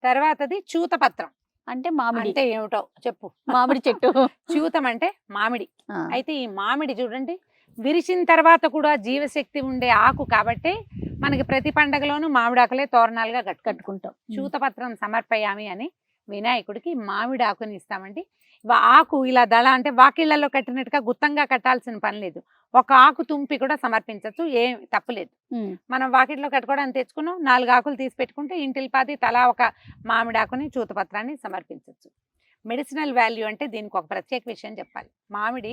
తర్వాతది చూతపత్రం. అంటే మామిడి. అంటే ఏమిటో చెప్పు. మామిడి చెట్టు. చూతం అంటే మామిడి. ఆ. అయితే ఈ మామిడి చూడండి, విరిచిన తర్వాత కూడా జీవశక్తి ఉండే ఆకు కాబట్టి మనకి ప్రతి పండగలోనూ మామిడాకులే తోరణాలుగా కట్టుకుంటాం. చూతపత్రం సమర్పయామి అని వినాయకుడికి మామిడి ఆకుని ఇస్తామండి. ఆకు ఇలా దళ అంటే వాకిళ్లలో కట్టినట్టుగా గుత్తంగా కట్టాల్సిన పని లేదు. ఒక ఆకు తుంపి కూడా సమర్పించవచ్చు, ఏం తప్పులేదు. ఉమ్. మనం వాకిట్లో కట్టుకోవడానికి తెచ్చుకున్నాం, 4 ఆకులు తీసి పెట్టుకుంటే ఇంటిల్పాది తలా ఒక మామిడి ఆకుని చూతపత్రాన్ని సమర్పించవచ్చు. మెడిసినల్ వాల్యూ అంటే దీనికి ఒక ప్రత్యేక విషయం చెప్పాలి. మామిడి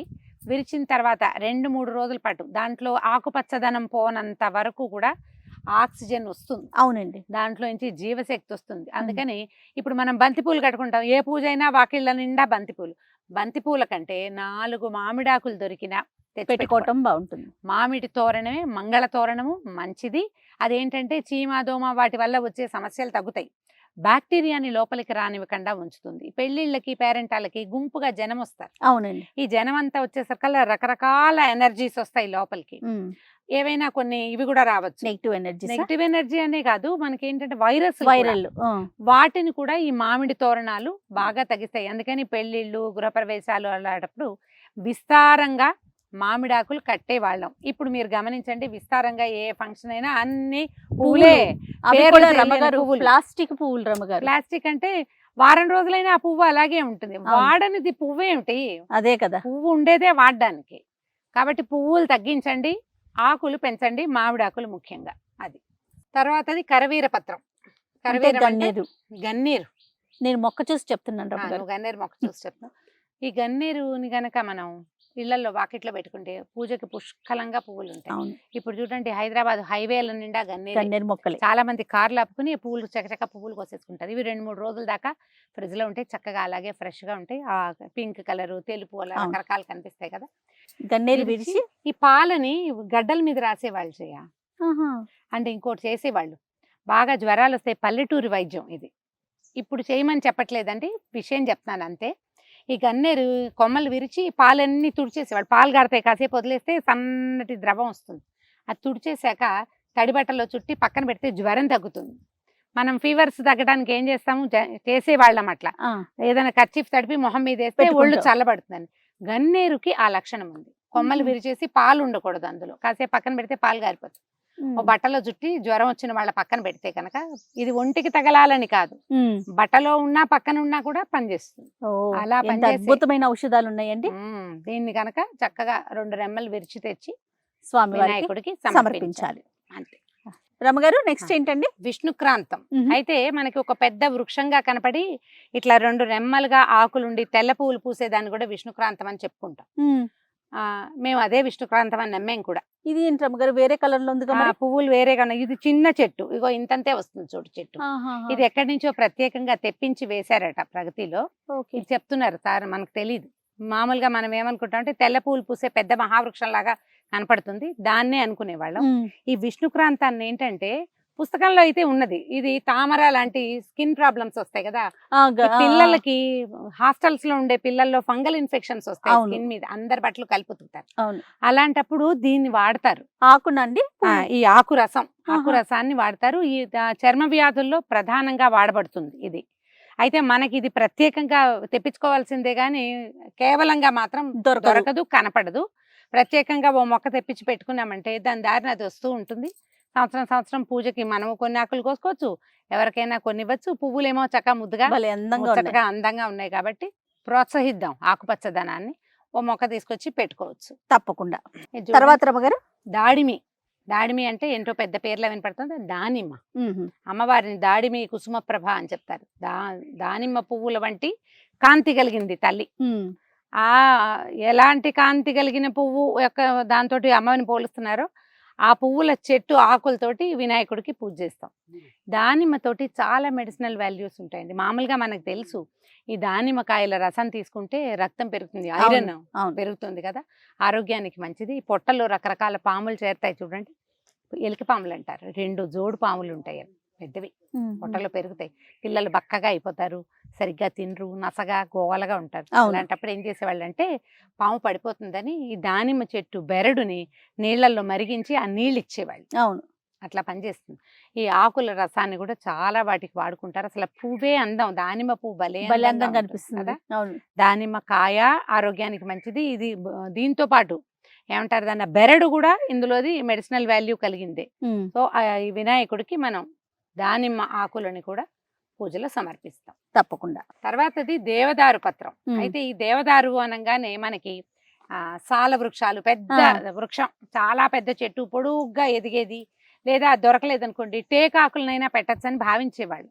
విరిచిన తర్వాత 2-3 రోజుల పాటు దాంట్లో ఆకుపచ్చదనం పోనంత వరకు కూడా ఆక్సిజన్ వస్తుంది. అవునండి. దాంట్లో నుంచి జీవశక్తి వస్తుంది. అందుకని ఇప్పుడు మనం బంతిపూలు కట్టుకుంటాం, ఏ పూజ అయినా వాకిళ్ళ నిండా బంతిపూలు. బంతిపూల కంటే 4 మామిడాకులు దొరికినా పెట్టుకోవటం బాగుంటుంది. మామిడి తోరణమే మంగళ తోరణము మంచిది. అదేంటంటే చీమ దోమ వాటి వల్ల వచ్చే సమస్యలు తగ్గుతాయి, బ్యాక్టీరియాని లోపలికి రానివ్వకుండా ఉంచుతుంది. పెళ్లిళ్ళకి పేరెంటాలకి గుంపుగా జనం వస్తారు. అవునండి. ఈ జనం అంతా వచ్చేసరికల్లా రకరకాల ఎనర్జీస్ వస్తాయి లోపలికి. ఉమ్. ఏవైనా కొన్ని ఇవి కూడా రావచ్చు, నెగిటివ్ ఎనర్జీ. నెగిటివ్ ఎనర్జీ అనే కాదు, మనకి ఏంటంటే వైరస్ వైరల్. వాటిని కూడా ఈ మామిడి తోరణాలు బాగా తగ్గిస్తాయి. అందుకని పెళ్లిళ్ళు గృహప్రవేశాలు అలాంటప్పుడు విస్తారంగా మామిడాకులు కట్టేవాళ్ళం. ఇప్పుడు మీరు గమనించండి, విస్తారంగా ఏ ఫంక్షన్ అయినా అన్ని పువ్వులే. ప్లాస్టిక్ పువ్వులు రమ్మగారు. ప్లాస్టిక్ అంటే వారం రోజులైనా ఆ పువ్వు అలాగే ఉంటుంది. వాడనిది పువ్వు ఏమిటి, అదే కదా, పువ్వు ఉండేదే వాడడానికి. కాబట్టి పువ్వులు తగ్గించండి, ఆకులు పెంచండి, మామిడాకులు ముఖ్యంగా. అది తర్వాతది కరవీర పత్రం. కరవీర గన్నేరు. గన్నేరు నేను మొక్క చూసి చెప్తున్నాను రమ్మగారు. గన్నేరు మొక్క చూసి చెప్తాను. ఈ గన్నేరుని గనక మనం ఇళ్లలో వాకిట్లో పెట్టుకుంటే పూజకి పుష్కలంగా పువ్వులు ఉంటాయి. ఇప్పుడు చూడండి, హైదరాబాద్ హైవేల నిండా గన్నేరు మొక్కలు. చాలా మంది కార్లు ఆపుకుని పువ్వులు చకచక పువ్వులు కోసేసుకుంటారు. ఇవి 2-3 రోజుల దాకా ఫ్రిడ్జ్ లో ఉంటాయి, చక్కగా అలాగే ఫ్రెష్ గా ఉంటాయి. ఆ పింక్ కలర్, తెలుపు అలా రకరకాలు కనిపిస్తాయి కదా. గన్నేరు విరిచి ఈ పాలని గడ్డల మీద రాసేవాళ్ళు చేయ, అంటే ఇంకోటి చేసేవాళ్ళు. బాగా జ్వరాలు వస్తాయి, పల్లెటూరి వైద్యం ఇది. ఇప్పుడు చేయమని చెప్పట్లేదండి, విషయం చెప్తున్నాను అంతే. ఈ గన్నేరు కొమ్మలు విరిచి పాలన్నీ తుడిచేసేవాళ్ళు. పాలు గారుతాయి, కాసేపు వదిలేస్తే సన్నటి ద్రవం వస్తుంది. అది తుడిచేసాక తడి బట్టలో చుట్టి పక్కన పెడితే జ్వరం తగ్గుతుంది. మనం ఫీవర్స్ తగ్గడానికి ఏం చేస్తాము, చేసేవాళ్ళం అట్లా. ఏదైనా కర్చీఫ్ తడిపి మొహం మీద వేస్తే ఒళ్ళు చల్లబడుతుందని. గన్నేరుకి ఆ లక్షణం ఉంది. కొమ్మలు విరిచేసి పాలు ఉండకూడదు అందులో, కాసేపు పక్కన పెడితే పాలు గారిపోతుంది. ఓ బట్టలో చుట్టి జ్వరం వచ్చిన వాళ్ళ పక్కన పెడితే కనుక, ఇది ఒంటికి తగలాలని కాదు, బట్టలో ఉన్నా పక్కన ఉన్నా కూడా పనిచేస్తుంది. అలా అద్భుతమైన ఔషధాలు ఉన్నాయండి. దీన్ని కనుక చక్కగా 2 రెమ్మలు విరిచి తెచ్చి స్వామి వినాయకుడికి సమర్పించాలి అంతే. రమగారు నెక్స్ట్ ఏంటండి? విష్ణుక్రాంతం. అయితే మనకి ఒక పెద్ద వృక్షంగా కనపడి ఇట్లా 2 రెమ్మలుగా ఆకులుండి తెల్ల పువ్వులు పూసేదాన్ని కూడా విష్ణుక్రాంతం అని చెప్పుకుంటాం. మేము అదే విష్ణుక్రాంతం అని నమ్మేం కూడా. ఇది ఏంటి రమ్మగారు వేరే కలర్ లో ఉంది కదా మరి? పువ్వులు వేరేగా ఉన్నాయి. ఇది చిన్న చెట్టు, ఇగో ఇంతంతే వస్తుంది చూడు చెట్టు. ఆహాహా. ఇది ఎక్కడి నుంచో ప్రత్యేకంగా తెప్పించి వేశారట ప్రగతిలో. ఓకే. ఇది చెప్తున్నారు సార్, మనకు తెలియదు. మామూలుగా మనం ఏమనుకుంటాం అంటే తెల్ల పువ్వులు పూసే పెద్ద మహావృక్షం లాగా కనపడుతుంది, దాన్నే అనుకునేవాళ్ళం. ఈ విష్ణుక్రాంతాన్ని ఏంటంటే పుస్తకంలో అయితే ఉన్నది, ఇది తామర లాంటి స్కిన్ ప్రాబ్లమ్స్ వస్తాయి కదా ఈ పిల్లలకి, హాస్టల్స్ లో ఉండే పిల్లల్లో ఫంగల్ ఇన్ఫెక్షన్స్ వస్తాయి అవును. స్కిన్ మీద, అందరి బట్టలు కలుపుతుంటారు. అవును. అలాంటప్పుడు దీన్ని వాడతారు. ఆకునండి ఈ ఆకు రసం, ఆకు రసాన్ని వాడతారు. ఈ చర్మ వ్యాధుల్లో ప్రధానంగా వాడబడుతుంది ఇది. అయితే మనకి ఇది ప్రత్యేకంగా తెప్పించుకోవాల్సిందే గాని కేవలంగా మాత్రం దొరకదు, కనపడదు. ప్రత్యేకంగా ఓ మొక్క తెప్పించి పెట్టుకున్నామంటే దాని దారిని అది వస్తూ ఉంటుంది. సంవత్సరం పూజకి మనం కొన్ని ఆకులు కోసుకోవచ్చు, ఎవరికైనా కొన్ని ఇవ్వచ్చు. పువ్వులేమో చక్కగా ముద్దుగా ముచ్చటగా అందంగా ఉన్నాయి కాబట్టి ప్రోత్సహిద్దాం ఆకుపచ్చదనాన్ని. ఓ మొక్క తీసుకొచ్చి పెట్టుకోవచ్చు తప్పకుండా. తర్వాత రమ్మగారు దాడిమి అంటే ఏంటో పెద్ద పేర్లా వినపడుతుంది, దానిమ్మ. అమ్మవారిని దాడిమి కుసుమ ప్రభ అని చెప్తారు. దానిమ్మ పువ్వుల వంటి కాంతి కలిగింది తల్లి. ఎలాంటి కాంతి కలిగిన పువ్వు యొక్క దాంతో అమ్మని పోలుస్తున్నారో ఆ పువ్వుల చెట్టు ఆకులతోటి వినాయకుడికి పూజ చేస్తాం. దానిమ్మతోటి చాలా మెడిసినల్ వాల్యూస్ ఉంటాయండి. మామూలుగా మనకు తెలుసు ఈ దానిమ్మకాయల రసం తీసుకుంటే రక్తం పెరుగుతుంది, ఐరన్ పెరుగుతుంది కదా, ఆరోగ్యానికి మంచిది. పొట్టలో రకరకాల పాములు చేరుతాయి చూడండి, ఎలిక పాములు అంటారు. 2 జోడు పాములు ఉంటాయి, పెద్దవి, పొట్టలో పెరుగుతాయి. పిల్లలు బక్కగా అయిపోతారు, సరిగ్గా తినరు, నసగా గోవలుగా ఉంటారు. అలాంటప్పుడు ఏం చేసేవాళ్ళు అంటే పాము పడిపోతుందని ఈ దానిమ్మ చెట్టు బెరడుని నీళ్లలో మరిగించి ఆ నీళ్ళు ఇచ్చేవాళ్ళు. అవును, అట్లా పనిచేస్తుంది. ఈ ఆకుల రసాన్ని కూడా చాలా వాటికి వాడుకుంటారు. అసలు పువ్వే అందం, దానిమ్మ పువ్వు భలే అందంగా కనిపిస్తుంది కదా. దానిమ్మ కాయ ఆరోగ్యానికి మంచిది. ఇది దీంతో పాటు ఏమంటారు దాన్ని, బెరడు కూడా ఇందులోది మెడిసినల్ వాల్యూ కలిగిందే. సో ఈ వినాయకుడికి మనం దానిమ్మ ఆకులని కూడా పూజలో సమర్పిస్తాం తప్పకుండా. తర్వాతది దేవదారు పత్రం. అయితే ఈ దేవదారు అనగానే మనకి సాల వృక్షాలు, పెద్ద వృక్షం, చాలా పెద్ద చెట్టు, పొడుగ్గా ఎదిగేది. లేదా దొరకలేదనుకోండి టేకాకులనైనా పెట్టచ్చని భావించేవాళ్ళు.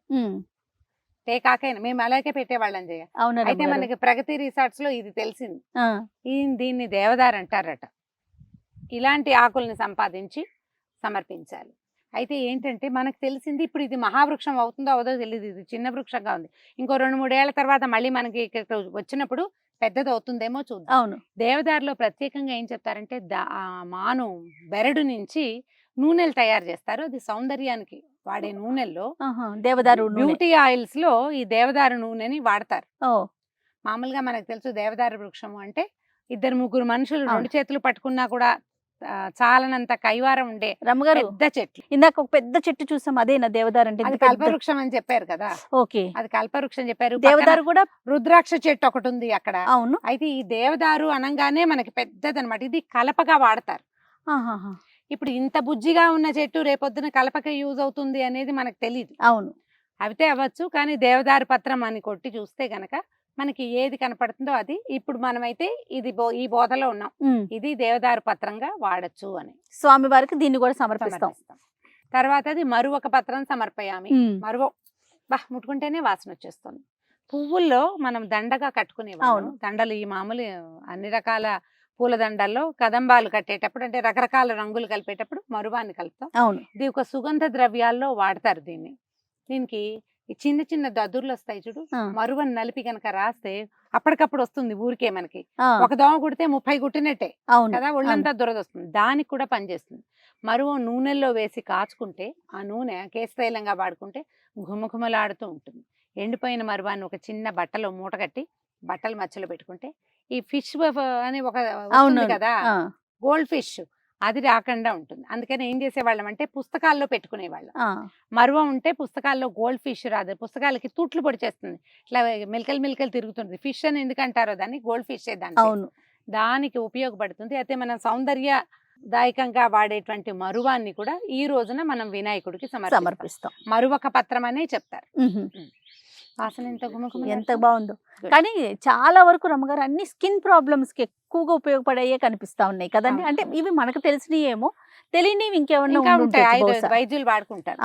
టేకాకైనా మేము అలాగే పెట్టేవాళ్ళం చేయ. అయితే మనకి ప్రగతి రిసార్ట్స్ లో ఇది తెలిసింది, దీన్ని దేవదారు అంటారట. ఇలాంటి ఆకుల్ని సంపాదించి సమర్పించాలి. అయితే ఏంటంటే మనకు తెలిసింది ఇప్పుడు ఇది మహావృక్షం అవుతుందో అవదో తెలియదు, ఇది చిన్న వృక్షంగా ఉంది. ఇంకో 2-3 ఏళ్ల తర్వాత మళ్ళీ మనకి ఇక్కడ వచ్చినప్పుడు పెద్దది అవుతుందేమో చూద్దాం. అవును. దేవదారులో ప్రత్యేకంగా ఏం చెప్తారంటే మాను బెరడు నుంచి నూనెలు తయారు చేస్తారు. అది సౌందర్యానికి వాడే నూనెల్లో దేవదారు బ్యూటీ ఆయిల్స్ లో ఈ దేవదారు నూనెని వాడతారు. మామూలుగా మనకు తెలుసు దేవదారు వృక్షము అంటే 2-3 మనుషులు 2 చేతులు పట్టుకున్నా కూడా చాలనంత కైవారం ఉండే పెద్ద చెట్లు. ఇందాక ఒక పెద్ద చెట్టు చూసాం, అదేనా దేవదారు అంటే? అది కల్పవృక్షం అని చెప్పారు కదా. ఓకే, అది కల్పవృక్షం చెప్పారు. దేవదారు కూడా రుద్రాక్ష చెట్టు ఒకటి ఉంది అక్కడ. అవును. అయితే ఈ దేవదారు అనగానే మనకి పెద్దదన్నమాట. ఇది కలపగా వాడతారు. ఇప్పుడు ఇంత బుజ్జిగా ఉన్న చెట్టు రేపొద్దున కలపక యూజ్ అవుతుంది అనేది మనకు తెలియదు. అవును, అవితే అవ్వచ్చు, కానీ దేవదారు పత్రం అని కొట్టి చూస్తే గనక మనకి ఏది కనపడుతుందో అది. ఇప్పుడు మనమైతే ఇది ఈ బోధలో ఉన్నాం, ఇది దేవదారు పత్రంగా వాడచ్చు అని. స్వామి వారికి దీన్ని కూడా సమర్పిస్తాం. తర్వాత అది మరువక పత్రం సమర్పయామి. మరువ ముట్టుకుంటేనే వాసన వచ్చేస్తుంది. పువ్వుల్లో మనం దండగా కట్టుకునేవాళ్ళం. దండలు ఈ మామూలు అన్ని రకాల పూల దండల్లో కదంబాలు కట్టేటప్పుడు అంటే రకరకాల రంగులు కలిపేటప్పుడు మరువాన్ని కలుపుతాం. ఇది ఒక సుగంధ ద్రవ్యాల్లో వాడతారు దీన్ని. దీనికి ఈ చిన్న దద్దుర్లు వస్తాయి చూడు, మరువని నలిపి కనుక రాస్తే అప్పటికప్పుడు వస్తుంది ఊరికే. మనకి ఒక దోమ కుడితే 30 కుట్టినట్టే కదా, ఒళ్ళంతా దురదొస్తుంది. దానికి కూడా పనిచేస్తుంది. మరువ నూనెల్లో వేసి కాచుకుంటే ఆ నూనె కేశతైలంగా వాడుకుంటే ఘుమఘుమలాడుతూ ఉంటుంది. ఎండిపోయిన మరువాన్ని ఒక చిన్న బట్టలో మూట కట్టి బట్టల మధ్యలో పెట్టుకుంటే ఈ ఫిష్ అని ఒక కదా, గోల్డ్ ఫిష్, అది రాకుండా ఉంటుంది. అందుకని ఏం చేసేవాళ్ళం అంటే పుస్తకాల్లో పెట్టుకునేవాళ్ళం. మరువ ఉంటే పుస్తకాల్లో గోల్డ్ ఫిష్ రాదు, పుస్తకాలకి తూట్లు పొడిచేస్తుంది, ఇట్లా మిల్కలు తిరుగుతుంది. ఫిష్ అని ఎందుకంటారో దాన్ని, గోల్డ్ ఫిష్ దానికి ఉపయోగపడుతుంది. అయితే మనం సౌందర్యదాయకంగా వాడేటువంటి మరువాన్ని కూడా ఈ రోజున మనం వినాయకుడికి సమర్పిస్తాం. మరువక పత్రం అనే చెప్తారు. వాసన ఎంత బాగుందో. కానీ చాలా వరకు రమ్మగారు అన్ని స్కిన్ ప్రాబ్లమ్స్ కి ఎక్కువగా ఉపయోగపడే కనిపిస్తా ఉన్నాయి కదండి. అంటే ఇవి మనకు తెలిసినవి ఏమో, తెలియనివి ఇంకేమన్నా ఉంటాయి, వైద్యులు వాడుకుంటారు.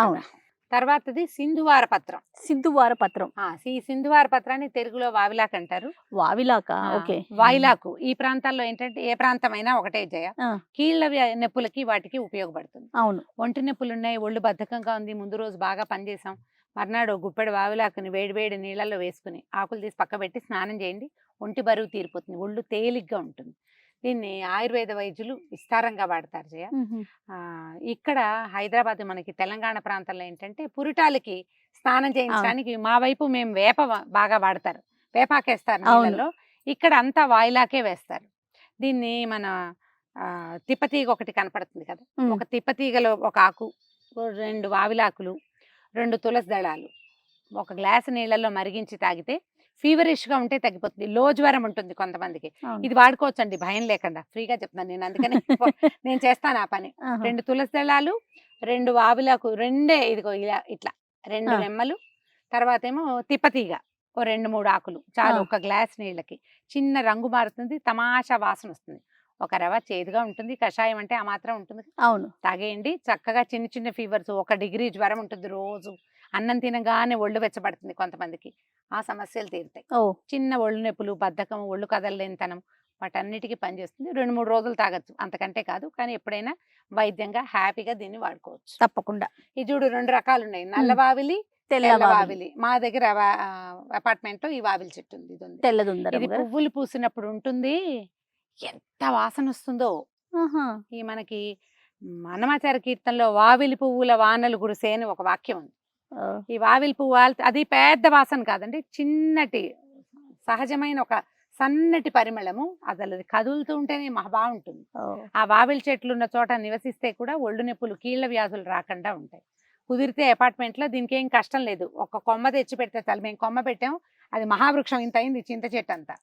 తర్వాతది సింధువార పత్రం. సిద్ధువార పత్రం, ఈ సింధువార పత్రాన్ని తెలుగులో వావిలాక్ అంటారు. వావిలాక. ఓకే. వాయిలాకు ఈ ప్రాంతాల్లో ఏంటంటే ఏ ప్రాంతమైనా ఒకటే జయ, ఆ. కీళ్ళ నొప్పులకి వాటికి ఉపయోగపడుతుంది. అవును. ఒంటి నొప్పులు ఉన్నాయి, ఒళ్ళు బద్ధకంగా ఉంది, ముందు రోజు బాగా పనిచేసాం, మర్నాడు గుప్పెడు వావిలాకుని వేడి వేడి నీళ్ళల్లో వేసుకుని ఆకులు తీసి పక్క పెట్టి స్నానం చేయండి, ఒంటి బరువు తీరిపోతుంది, ఒళ్ళు తేలిగ్గా ఉంటుంది. దీన్ని ఆయుర్వేద వైద్యులు విస్తారంగా వాడతారు జయ. ఇక్కడ హైదరాబాద్ మనకి తెలంగాణ ప్రాంతంలో ఏంటంటే పురిటాలకి స్నానం చేయించడానికి మా వైపు మేము వేప బాగా వాడతారు, వేపాకేస్తారు నీళ్ళలో. ఇక్కడ అంతా వాయిలాకే వేస్తారు. దీన్ని మన తిప్పతీగ ఒకటి కనపడుతుంది కదా, ఒక తిప్పతీగలో ఒక ఆకు, 2 వావిలాకులు, 2 తులసి దళాలు ఒక గ్లాసు నీళ్ళల్లో మరిగించి తాగితే ఫీవరిష్ గా ఉంటే తగ్గిపోతుంది. లో జ్వరం ఉంటుంది కొంతమందికి, ఇది వాడుకోవచ్చు అండి భయం లేకుండా, ఫ్రీగా చెప్తున్నాను నేను, అందుకని నేను చేస్తాను ఆ పని. 2 తులసి దళాలు, 2 వావిలాకు, ఇదిగో ఇలా ఇట్లా 2 రెమ్మలు, తర్వాత ఏమో తిప్పతీగ ఓ 2-3 ఆకులు చాలు. ఒక గ్లాస్ నీళ్ళకి చిన్న రంగు మారుతుంది, తమాషా వాసన వస్తుంది. ఒక రవ చేదుగా ఉంటుంది, కషాయం అంటే ఆ మాత్రం ఉంటుంది. అవును. తాగేయండి చక్కగా. చిన్న చిన్న ఫీవర్స్, 1 డిగ్రీ జ్వరం ఉంటుంది, రోజు అన్నం తినగానే ఒళ్ళు వెచ్చబడుతుంది కొంతమందికి, ఆ సమస్యలు తీరుతాయి. చిన్న ఒళ్ళు నొప్పులు, బద్ధకం, ఒళ్ళు కదలలేనితనం, వాటన్నిటికీ పనిచేస్తుంది. 2-3 రోజులు తాగొచ్చు, అంతకంటే కాదు. కానీ ఎప్పుడైనా వైద్యంగా హ్యాపీగా దీన్ని వాడుకోవచ్చు. తప్పకుండా. ఈ చూడు 2 రకాలు ఉన్నాయి, నల్లవావిలి, తెల్లవావిలి. మా దగ్గర అపార్ట్మెంట్ లో ఈ వావిలి చెట్టు ఉంది, ఇది పువ్వులు పూసినప్పుడు ఉంటుంది, ఎంత వాసన వస్తుందో. ఈ మనకి అన్నమాచార కీర్తనలో వావిలి పువ్వుల వానలు కురిసే అని ఒక వాక్యం ఉంది. ఈ వావిలి పువ్వు అది పెద్ద వాసన కాదండి, చిన్నటి సహజమైన ఒక సన్నటి పరిమళము, అసలు అది కదులుతూ ఉంటేనే మహా బాగుంటుంది. ఆ వావిలి చెట్లు ఉన్న చోట నివసిస్తే కూడా ఒళ్ళు నొప్పులు, కీళ్ల వ్యాధులు రాకుండా ఉంటాయి. కుదిరితే అపార్ట్మెంట్ లో దీనికి ఏం కష్టం లేదు, ఒక కొమ్మ తెచ్చి పెడితే చాలు. మేము కొమ్మ పెట్టాం, అది మహావృక్షం ఇంత అయింది, చింత చెట్టు అంతా.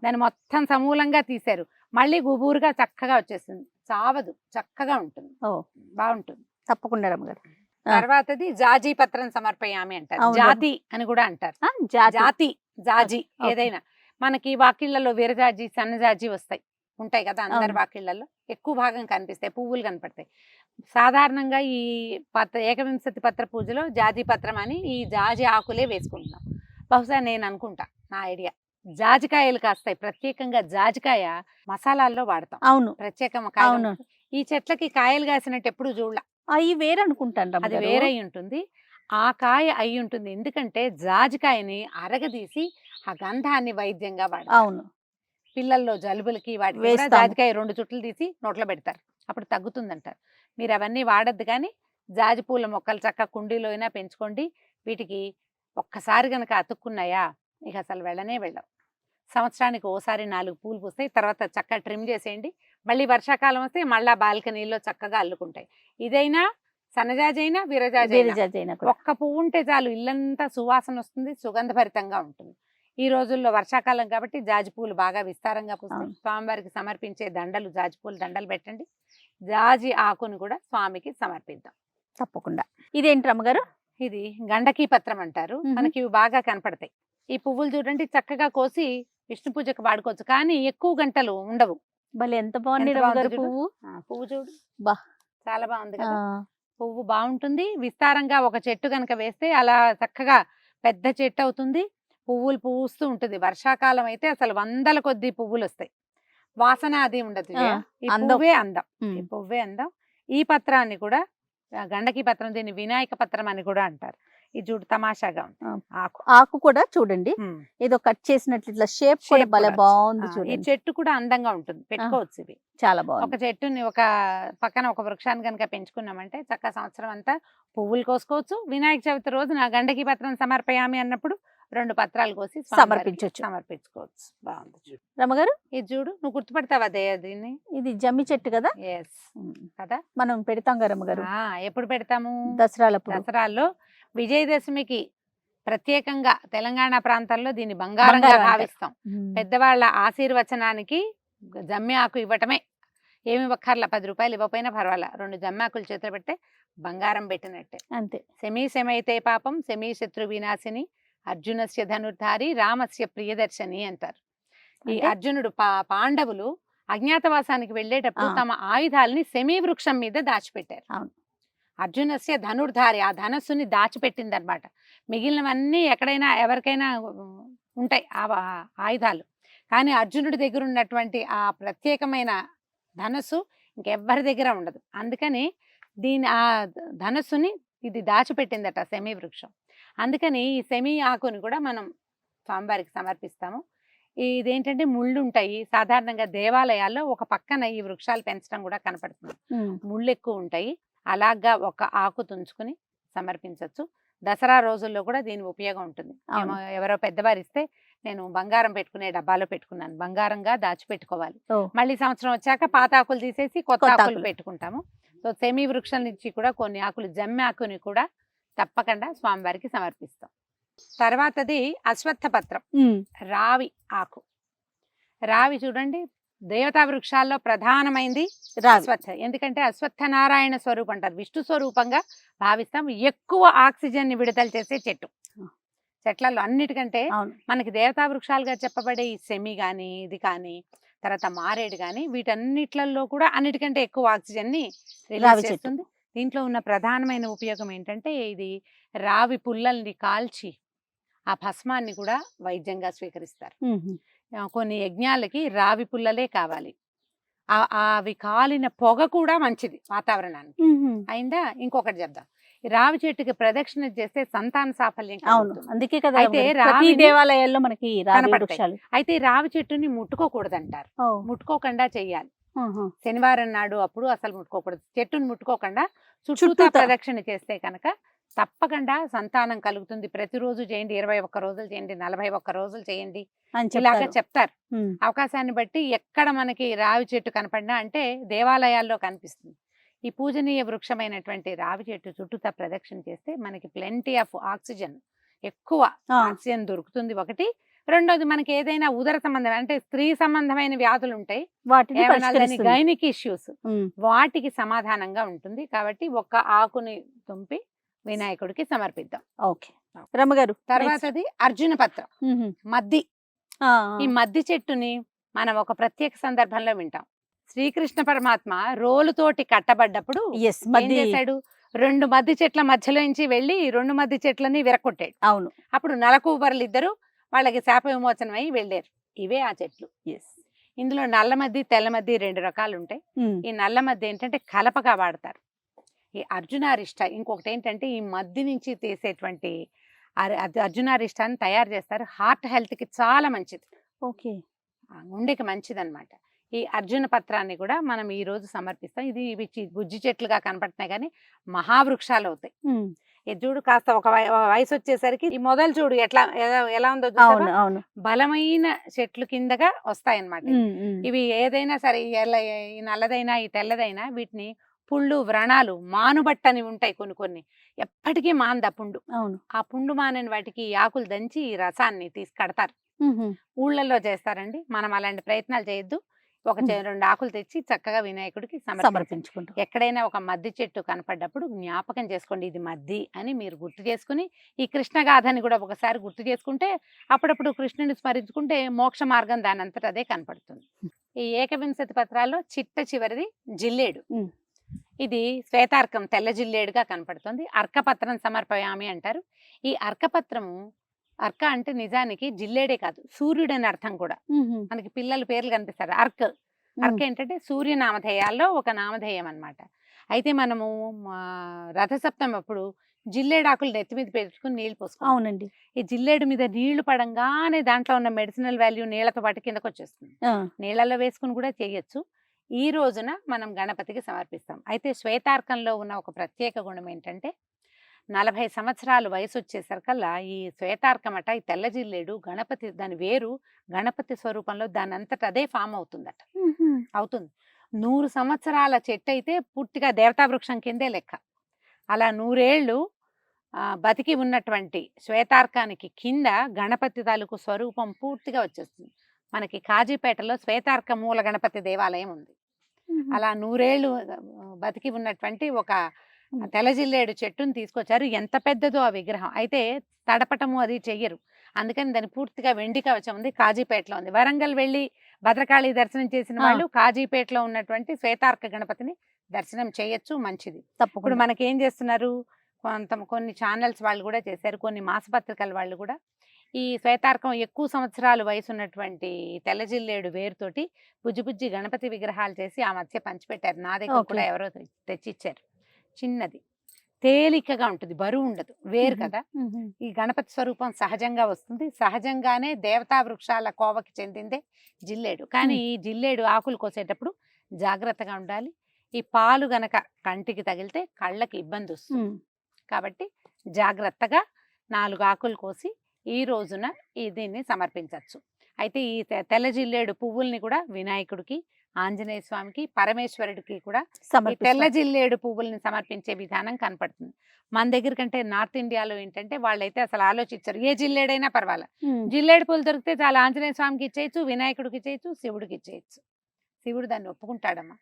దాన్ని మొత్తం సమూలంగా తీశారు, మళ్ళీ గుబూరుగా చక్కగా వచ్చేస్తుంది, చావదు, చక్కగా ఉంటుంది, బాగుంటుంది. తప్పకుండా రమ్మగారు. తర్వాతది జాజీ పత్రం సమర్పయామి అంటారు, జాతి అని కూడా అంటారు. జాతి, జాజి ఏదైనా మనకి వాకిళ్లలో వీరజాజి, సన్నజాజి ఉంటాయి కదా, అందరి వాకిళ్లలో ఎక్కువ భాగం కనిపిస్తాయి, పువ్వులు కనపడతాయి. సాధారణంగా ఈ ఏకవింశతి పత్ర పూజలో జాజి పత్రం అని ఈ జాజి ఆకులే వేసుకుంటున్నాం. బహుశా నేను అనుకుంటా, నా ఐడియా, జాజికాయలు కాస్తాయి, ప్రత్యేకంగా జాజికాయ మసాలాల్లో వాడతాం. అవును, ప్రత్యేకంగా. ఈ చెట్లకి కాయలు కాసినట్టు ఎప్పుడు చూడలా, అవి వేరే అనుకుంటాను, అది వేరే ఉంటుంది. ఆ కాయ అయి ఉంటుంది, ఎందుకంటే జాజికాయని అరగదీసి ఆ గంధాన్ని వైద్యంగా వాడతారు. అవును, పిల్లల్లో జలుబులకి వాటికి జాజికాయ 2 చుట్లు తీసి నోట్లో పెడతారు, అప్పుడు తగ్గుతుందంటారు. మీరు అవన్నీ వాడద్దు, కానీ జాజి పూల మొక్కలు చక్క కుండీలో అయినా పెంచుకోండి. వీటికి ఒక్కసారి గనక అతుక్కున్నాయా ఇక అసలు వెళ్ళవు. సంవత్సరానికి ఓసారి 4 పూలు పూస్తాయి, తర్వాత చక్కగా ట్రిమ్ చేసేయండి. మళ్ళీ వర్షాకాలం వస్తే మళ్ళా బాల్కనీలో చక్కగా అల్లుకుంటాయి. ఇదైనా సన్నజాజి అయినా వీరజాజి అయినా ఒక్క పువ్వు ఉంటే చాలు, ఇల్లంతా సువాసన వస్తుంది, సుగంధభరితంగా ఉంటుంది. ఈ రోజుల్లో వర్షాకాలం కాబట్టి జాజి పూలు బాగా విస్తారంగా పూస్తాయి. స్వామివారికి సమర్పించే దండలు, జాజి పూలు దండలు పెట్టండి. జాజి ఆకును కూడా స్వామికి సమర్పిద్దాం తప్పకుండా. ఇదేంటి రమ్మగారు? ఇది గండకీ పత్రం అంటారు, మనకి ఇవి బాగా కనపడతాయి. ఈ పువ్వులు చూడండి, చక్కగా కోసి విష్ణు పూజకు వాడుకోవచ్చు, కానీ ఎక్కువ గంటలు ఉండవు. భలే ఎంత బాగుంది పువ్వు. పువ్వు చూడు, చాలా బాగుంది కదా. పువ్వు బాగుంటుంది, విస్తారంగా ఒక చెట్టు కనుక వేస్తే అలా చక్కగా పెద్ద చెట్టు అవుతుంది, పువ్వులు పూస్తూ ఉంటుంది. వర్షాకాలం అయితే అసలు 100ల కొద్ది పువ్వులు వస్తాయి, వాసన అది ఉండదు. ఈ పువ్వే అందం, ఈ పువ్వే అందం. ఈ పత్రాన్ని కూడా గండకీ పత్రం, దీన్ని వినాయక పత్రం అని కూడా అంటారు. ఇది చూడు తమాషాగా ఉంది, ఆకు కూడా చూడండి, ఏదో కట్ చేసినట్లు ఇట్లా షేప్ కూడా భలే బాగుంది చూడండి. ఈ చెట్టు కూడా అందంగా ఉంటుంది, పెట్టుకోవచ్చు. ఇవి చాలా బాగుంది. ఒక చెట్టుని ఒక పక్కన ఒక వృక్షాన్ని కనుక పెంచుకున్నామంటే చక్కగా సంవత్సరం అంతా పువ్వులు కోసుకోవచ్చు. వినాయక చవితి రోజున గండకీ పత్రం సమర్పయామి అన్నప్పుడు 2 పత్రాలు కోసి సమర్పించుకోవచ్చు. బాగుంది రమ్మగారు. ఇది చూడు, నువ్వు గుర్తుపడతావా దీన్ని? ఇది జమ్మి చెట్టు కదా. కదా, మనం పెడతాం కదా రమ్మగారు. ఎప్పుడు పెడతాము? దసరాల్లో. విజయదశమికి ప్రత్యేకంగా తెలంగాణ ప్రాంతాల్లో దీన్ని బంగారంగా భావిస్తాం. పెద్దవాళ్ళ ఆశీర్వచనానికి జమ్మి ఆకు ఇవ్వటమే, ఏమి ఇవ్వక్కర్లా, 10 రూపాయలు ఇవ్వకపోయినా పర్వాలా, 2 జమ్మి ఆకులు చేతిలో పెడితే బంగారం పెట్టినట్టే. అంతే. శమీశమైతే పాపం శమీ శత్రు వినాశిని, అర్జునస్య ధనుర్ధారి, రామస్య ప్రియదర్శని అంటారు. ఈ అర్జునుడు పాండవులు అజ్ఞాతవాసానికి వెళ్ళేటప్పుడు తమ ఆయుధాలని శమీ వృక్షం మీద దాచిపెట్టారు. అర్జునస్య ధనుర్ధారి, ఆ ధనస్సుని దాచిపెట్టింది అనమాట. మిగిలినవన్నీ ఎక్కడైనా ఎవరికైనా ఉంటాయి ఆ ఆయుధాలు, కానీ అర్జునుడి దగ్గర ఉన్నటువంటి ఆ ప్రత్యేకమైన ధనస్సు ఇంకెవ్వరి దగ్గర ఉండదు. అందుకని ఆ ధనస్సుని ఇది దాచిపెట్టిందట శమీ వృక్షం. అందుకని ఈ శమీ ఆకుని కూడా మనం స్వామివారికి సమర్పిస్తాము. ఇదేంటంటే ముళ్ళు ఉంటాయి, సాధారణంగా దేవాలయాల్లో ఒక పక్కన ఈ వృక్షాలు పెంచడం కూడా కనపడుతుంది. ముళ్ళు ఎక్కువ ఉంటాయి, అలాగా ఒక ఆకు తుంచుకుని సమర్పించవచ్చు. దసరా రోజుల్లో కూడా దీని ఉపయోగం ఉంటుంది. ఎవరో పెద్దవారు ఇస్తే నేను బంగారం పెట్టుకునే డబ్బాలో పెట్టుకున్నాను, బంగారంగా దాచిపెట్టుకోవాలి. మళ్ళీ సంవత్సరం వచ్చాక పాత ఆకులు తీసేసి కొత్త ఆకులు పెట్టుకుంటాము. సో శమీ వృక్షం నుంచి కూడా కొన్ని ఆకులు, జమ్మి ఆకుని కూడా తప్పకుండా స్వామివారికి సమర్పిస్తాం. తర్వాతది అశ్వత్థ పత్రం, రావి ఆకు. రావి చూడండి, దేవతా వృక్షాల్లో ప్రధానమైంది అశ్వత్థ. ఎందుకంటే అశ్వత్థ నారాయణ స్వరూపం అంటారు, విష్ణు స్వరూపంగా భావిస్తాం. ఎక్కువ ఆక్సిజన్ ని విడుదల చేసే చెట్టు. చెట్లలో అన్నిటికంటే మనకి దేవతా వృక్షాలుగా చెప్పబడే ఈ సెమి కానీ, ఇది కానీ, తర్వాత మారేడు కానీ, వీటన్నిట్లలో కూడా అన్నిటికంటే ఎక్కువ ఆక్సిజన్ ని రిలీజ్ చేస్తుంది. దీంట్లో ఉన్న ప్రధానమైన ఉపయోగం ఏంటంటే, ఇది రావి పుల్లల్ని కాల్చి ఆ భస్మాన్ని కూడా వైద్యంగా స్వీకరిస్తారు. కొన్ని యజ్ఞాలకి రావి పుల్లలే కావాలి. అవి కాలిన పొగ కూడా మంచిది వాతావరణానికి. అయిందా? ఇంకొకటి చెప్దాం, రావి చెట్టుకి ప్రదక్షిణ చేస్తే సంతాన సాఫల్యం. అందుకే కదా అయితే రావి దేవాలయాల్లో మనకి కనపడతాయి. అయితే రావి చెట్టుని ముట్టుకోకూడదు అంటారు, ముట్టుకోకుండా చెయ్యాలి. శనివారం నాడు అప్పుడు అసలు ముట్టుకోకూడదు, చెట్టుని ముట్టుకోకుండా చుట్టూ ప్రదక్షిణ చేస్తే కనుక తప్పకుండా సంతానం కలుగుతుంది. ప్రతిరోజు చేయండి, 21 రోజులు చేయండి, 41 రోజులు చేయండి, ఇలాగా చెప్తారు. అవకాశాన్ని బట్టి ఎక్కడ మనకి రావి చెట్టు కనపడినా అంటే దేవాలయాల్లో కనిపిస్తుంది. ఈ పూజనీయ వృక్షమైనటువంటి రావి చెట్టు చుట్టూతా ప్రదక్షిణ చేస్తే మనకి ప్లెంటీ ఆఫ్ ఆక్సిజన్, ఎక్కువ ఆక్సిజన్ దొరుకుతుంది. ఒకటి. రెండోది, మనకి ఏదైనా ఉదర సంబంధం అంటే స్త్రీ సంబంధమైన వ్యాధులు ఉంటాయి, గైనిక్ ఇష్యూస్, వాటికి సమాధానంగా ఉంటుంది. కాబట్టి ఒక్క ఆకుని తుంపి వినాయకుడికి సమర్పిద్దాం. ఓకే రమ్మగారు. తర్వాతది అర్జున పత్రం, మద్ది. ఈ మద్ది చెట్టుని మనం ఒక ప్రత్యేక సందర్భంలో వింటాం. శ్రీకృష్ణ పరమాత్మ రోలుతోటి కట్టబడ్డప్పుడు ఏం చేశాడు? 2 మద్ది చెట్ల మధ్యలో నుంచి వెళ్ళి 2 మద్ది చెట్లని విరగొట్టాడు. అవును. అప్పుడు నలకూబర్లు ఇద్దరు వాళ్ళకి శాప విమోచనం అయి వెళ్ళారు. ఇవే ఆ చెట్లు. ఇందులో నల్ల మద్ది, తెల్ల మద్ది 2 రకాలు ఉంటాయి. ఈ నల్ల మద్ది ఏంటంటే కలపగా వాడతారు. ఈ అర్జునారిష్ట, ఇంకొకటి ఏంటంటే ఈ మద్ది నుంచి తీసేటువంటి అర్జునారిష్టాన్ని తయారు చేస్తారు. హార్ట్ హెల్త్ కి చాలా మంచిది. ఓకే, గుండెకి మంచిది అనమాట. ఈ అర్జున పత్రాన్ని కూడా మనం ఈ రోజు సమర్పిస్తాం. ఇది బుజ్జి చెట్లుగా కనపడుతున్నాయి కానీ మహావృక్షాలు అవుతాయి. ఇది చూడు, కాస్త ఒక వయసు వచ్చేసరికి ఈ మొదలు చూడు ఎలా ఉందో, బలమైన చెట్లు కిందగా వస్తాయన్నమాట. ఇవి ఏదైనా సరే, ఈ నల్లదైనా ఈ తెల్లదైనా, వీటిని పుళ్ళు, వ్రణాలు, మానుబట్టని ఉంటాయి కొన్ని, ఎప్పటికీ మాంద పుండు. ఆ పుండు మానని వాటికి ఆకులు దంచి ఈ రసాన్ని తీసి కడతారు. ఊళ్ళల్లో చేస్తారండి. మనం అలాంటి ప్రయత్నాలు చేయొద్దు. 1-2 ఆకులు తెచ్చి చక్కగా వినాయకుడికి సమర్పించుకుంటాం. ఎక్కడైనా ఒక మద్ది చెట్టు కనపడ్డప్పుడు జ్ఞాపకం చేసుకోండి, ఇది మద్ది అని మీరు గుర్తు చేసుకుని, ఈ కృష్ణగాథని కూడా ఒకసారి గుర్తు చేసుకుంటే, అప్పుడప్పుడు కృష్ణుని స్మరించుకుంటే మోక్ష మార్గం దాని అంతటా అదే కనపడుతుంది. ఈ ఏకవింశతి పత్రాల్లో చిట్ట చివరిది జిల్లేడు. ఇది శ్వేతార్కం, తెల్ల జిల్లేడుగా కనపడుతుంది. అర్కపత్రం సమర్పయామి అంటారు. ఈ అర్కపత్రము, అర్క అంటే నిజానికి జిల్లేడే కాదు, సూర్యుడు అని అర్థం కూడా. మనకి పిల్లల పేర్లు కనిపిస్తారు. అర్క ఏంటంటే సూర్య నామధేయాల్లో ఒక నామధేయం అన్నమాట. అయితే మనము రథసప్తమి అప్పుడు జిల్లేడాకులు నెత్తి మీద పెట్టుకుని నీళ్లు పోసుకుంటాం. అవునండి. ఈ జిల్లేడు మీద నీళ్లు పడంగానే దాంట్లో ఉన్న మెడిసినల్ వాల్యూ నీళ్లతో పాటు కిందకు వచ్చేస్తుంది. నీళ్లలో వేసుకుని కూడా చేయొచ్చు. ఈ రోజున మనం గణపతికి సమర్పిస్తాం. అయితే శ్వేతార్కంలో ఉన్న ఒక ప్రత్యేక గుణం ఏంటంటే, 40 సంవత్సరాలు వయసు వచ్చేసరికల్లా ఈ శ్వేతార్కమట, ఈ తెల్ల జిల్లేడు గణపతి, దాని వేరు గణపతి స్వరూపంలో దాని అంతట అదే ఫామ్ అవుతుందట. అవుతుంది. 100 సంవత్సరాల చెట్టు అయితే పూర్తిగా దేవతా వృక్షం కిందే లెక్క. అలా 100 ఏళ్ళు బతికి ఉన్నటువంటి శ్వేతార్కానికి కింద గణపతి తాలూకు స్వరూపం పూర్తిగా వచ్చేస్తుంది. మనకి కాజీపేటలో శ్వేతార్క మూల గణపతి దేవాలయం ఉంది. అలా 100 ఏళ్ళు బతికి ఉన్నటువంటి ఒక తెల్లజిల్లేడు చెట్టును తీసుకొచ్చారు. ఎంత పెద్దదో ఆ విగ్రహం. అయితే తడపటము అది చెయ్యరు, అందుకని దాని పూర్తిగా వెండి కవచం ఉంది. కాజీపేటలో ఉంది. వరంగల్ వెళ్ళి భద్రకాళి దర్శనం చేసిన వాళ్ళు కాజీపేటలో ఉన్నటువంటి శ్వేతార్క గణపతిని దర్శనం చేయొచ్చు, మంచిది. ఇప్పుడు తప్పకుండా మనకేం చేస్తున్నారు, కొన్ని ఛానల్స్ వాళ్ళు కూడా చేశారు, కొన్ని మాసపత్రికల వాళ్ళు కూడా ఈ శ్వేతార్కం ఎక్కువ సంవత్సరాలు వయసు ఉన్నటువంటి తెల్లజిల్లేడు వేరుతోటి బుజ్జి గణపతి విగ్రహాలు చేసి ఆ మధ్య పంచిపెట్టారు. నా దగ్గర కూడా ఎవరో తెచ్చిచ్చారు. చిన్నది, తేలికగా ఉంటుంది, బరువు ఉండదు, వేరు కదా. ఈ గణపతి స్వరూపం సహజంగా వస్తుంది. సహజంగానే దేవతా వృక్షాల కోవకి చెందిందే జిల్లేడు. కానీ ఈ జిల్లేడు ఆకులు కోసేటప్పుడు జాగ్రత్తగా ఉండాలి. ఈ పాలు గనక కంటికి తగిలితే కళ్ళకి ఇబ్బంది వస్తుంది. కాబట్టి జాగ్రత్తగా 4 ఆకులు కోసి ఈ రోజున దీన్ని సమర్పించవచ్చు. అయితే ఈ తెల్ల జిల్లేడు పువ్వుల్ని కూడా వినాయకుడికి, ఆంజనేయ స్వామికి, పరమేశ్వరుడికి కూడా ఈ తెల్ల జిల్లేడు పువ్వుల్ని సమర్పించే విధానం కనపడుతుంది. మన దగ్గర కంటే నార్త్ ఇండియాలో ఏంటంటే వాళ్ళైతే అసలు ఆలోచించరు, ఏ జిల్లేడైనా పర్వాలేదు, జిల్లేడు పువ్వులు దొరికితే చాలా ఆంజనేయ స్వామికి ఇచ్చేయచ్చు, వినాయకుడికి ఇచ్చేయచ్చు, శివుడికి ఇచ్చేయచ్చు. శివుడు దాన్ని ఒప్పుకుంటాడమ్మా.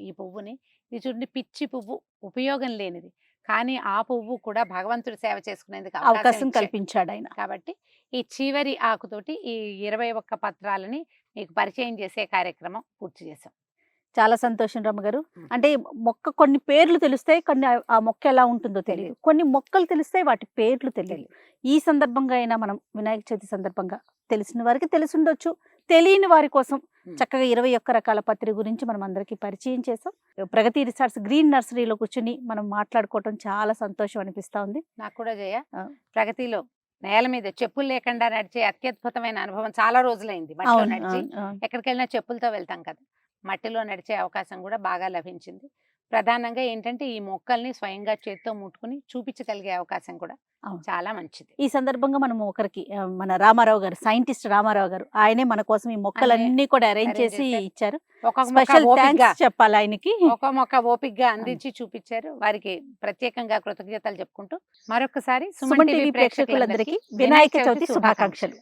ఈ పువ్వుని ఇది చూడండి, పిచ్చి పువ్వు, ఉపయోగం లేనిది, కానీ ఆ పువ్వు కూడా భగవంతుడి సేవ చేసుకునేందుకు అవకాశం కల్పించాడు ఆయన. కాబట్టి ఈ చివరి ఆకుతోటి ఈ 21 పత్రాలని మీకు పరిచయం చేసే కార్యక్రమం పూర్తి చేసాం. చాలా సంతోషం రమ్మగారు. అంటే మొక్క కొన్ని పేర్లు తెలుస్తాయి, కొన్ని ఆ మొక్క ఎలా ఉంటుందో తెలియదు, కొన్ని మొక్కలు తెలుస్తాయి, వాటి పేర్లు తెలియదు. ఈ సందర్భంగా అయినా మనం వినాయక చవితి సందర్భంగా తెలిసిన వారికి తెలిసి ఉండొచ్చు, తెలియని వారి కోసం చక్కగా 21 రకాల పత్రి గురించి మనం అందరికీ పరిచయం చేసాం. ప్రగతి రిసార్ట్స్ గ్రీన్ నర్సరీలో కూర్చుని మనం మాట్లాడుకోవటం చాలా సంతోషం అనిపిస్తా ఉంది. నాకు కూడా జయ, ప్రగతిలో నేల మీద చెప్పులు లేకుండా నడిచే అత్యద్భుతమైన అనుభవం చాలా రోజులైంది. మట్టిలో నడిచి ఎక్కడికి వెళ్ళినా చెప్పులతో వెళ్తాం కదా, మట్టిలో నడిచే అవకాశం కూడా బాగా లభించింది. ప్రధానంగా ఏంటంటే ఈ మొక్కల్ని స్వయంగా చేత్తో ముట్టుకుని చూపించగలిగే అవకాశం కూడా చాలా మంచిది. ఈ సందర్భంగా మనం ఒకరికి మన రామారావు గారు, సైంటిస్ట్ రామారావు గారు, ఆయనే మన కోసం ఈ మొక్కలన్నీ కూడా అరేంజ్ చేసి ఇచ్చారు. స్పెషల్ థాంక్స్ చెప్పాలి ఆయనకి. ఒక మొక్క ఓపికగా అందించి చూపించారు. వారికి ప్రత్యేకంగా కృతజ్ఞతలు చెప్పుకుంటూ మరొకసారి సుమన్ టీవీ ప్రేక్షకులందరికీ వినాయక చవితి శుభాకాంక్షలు.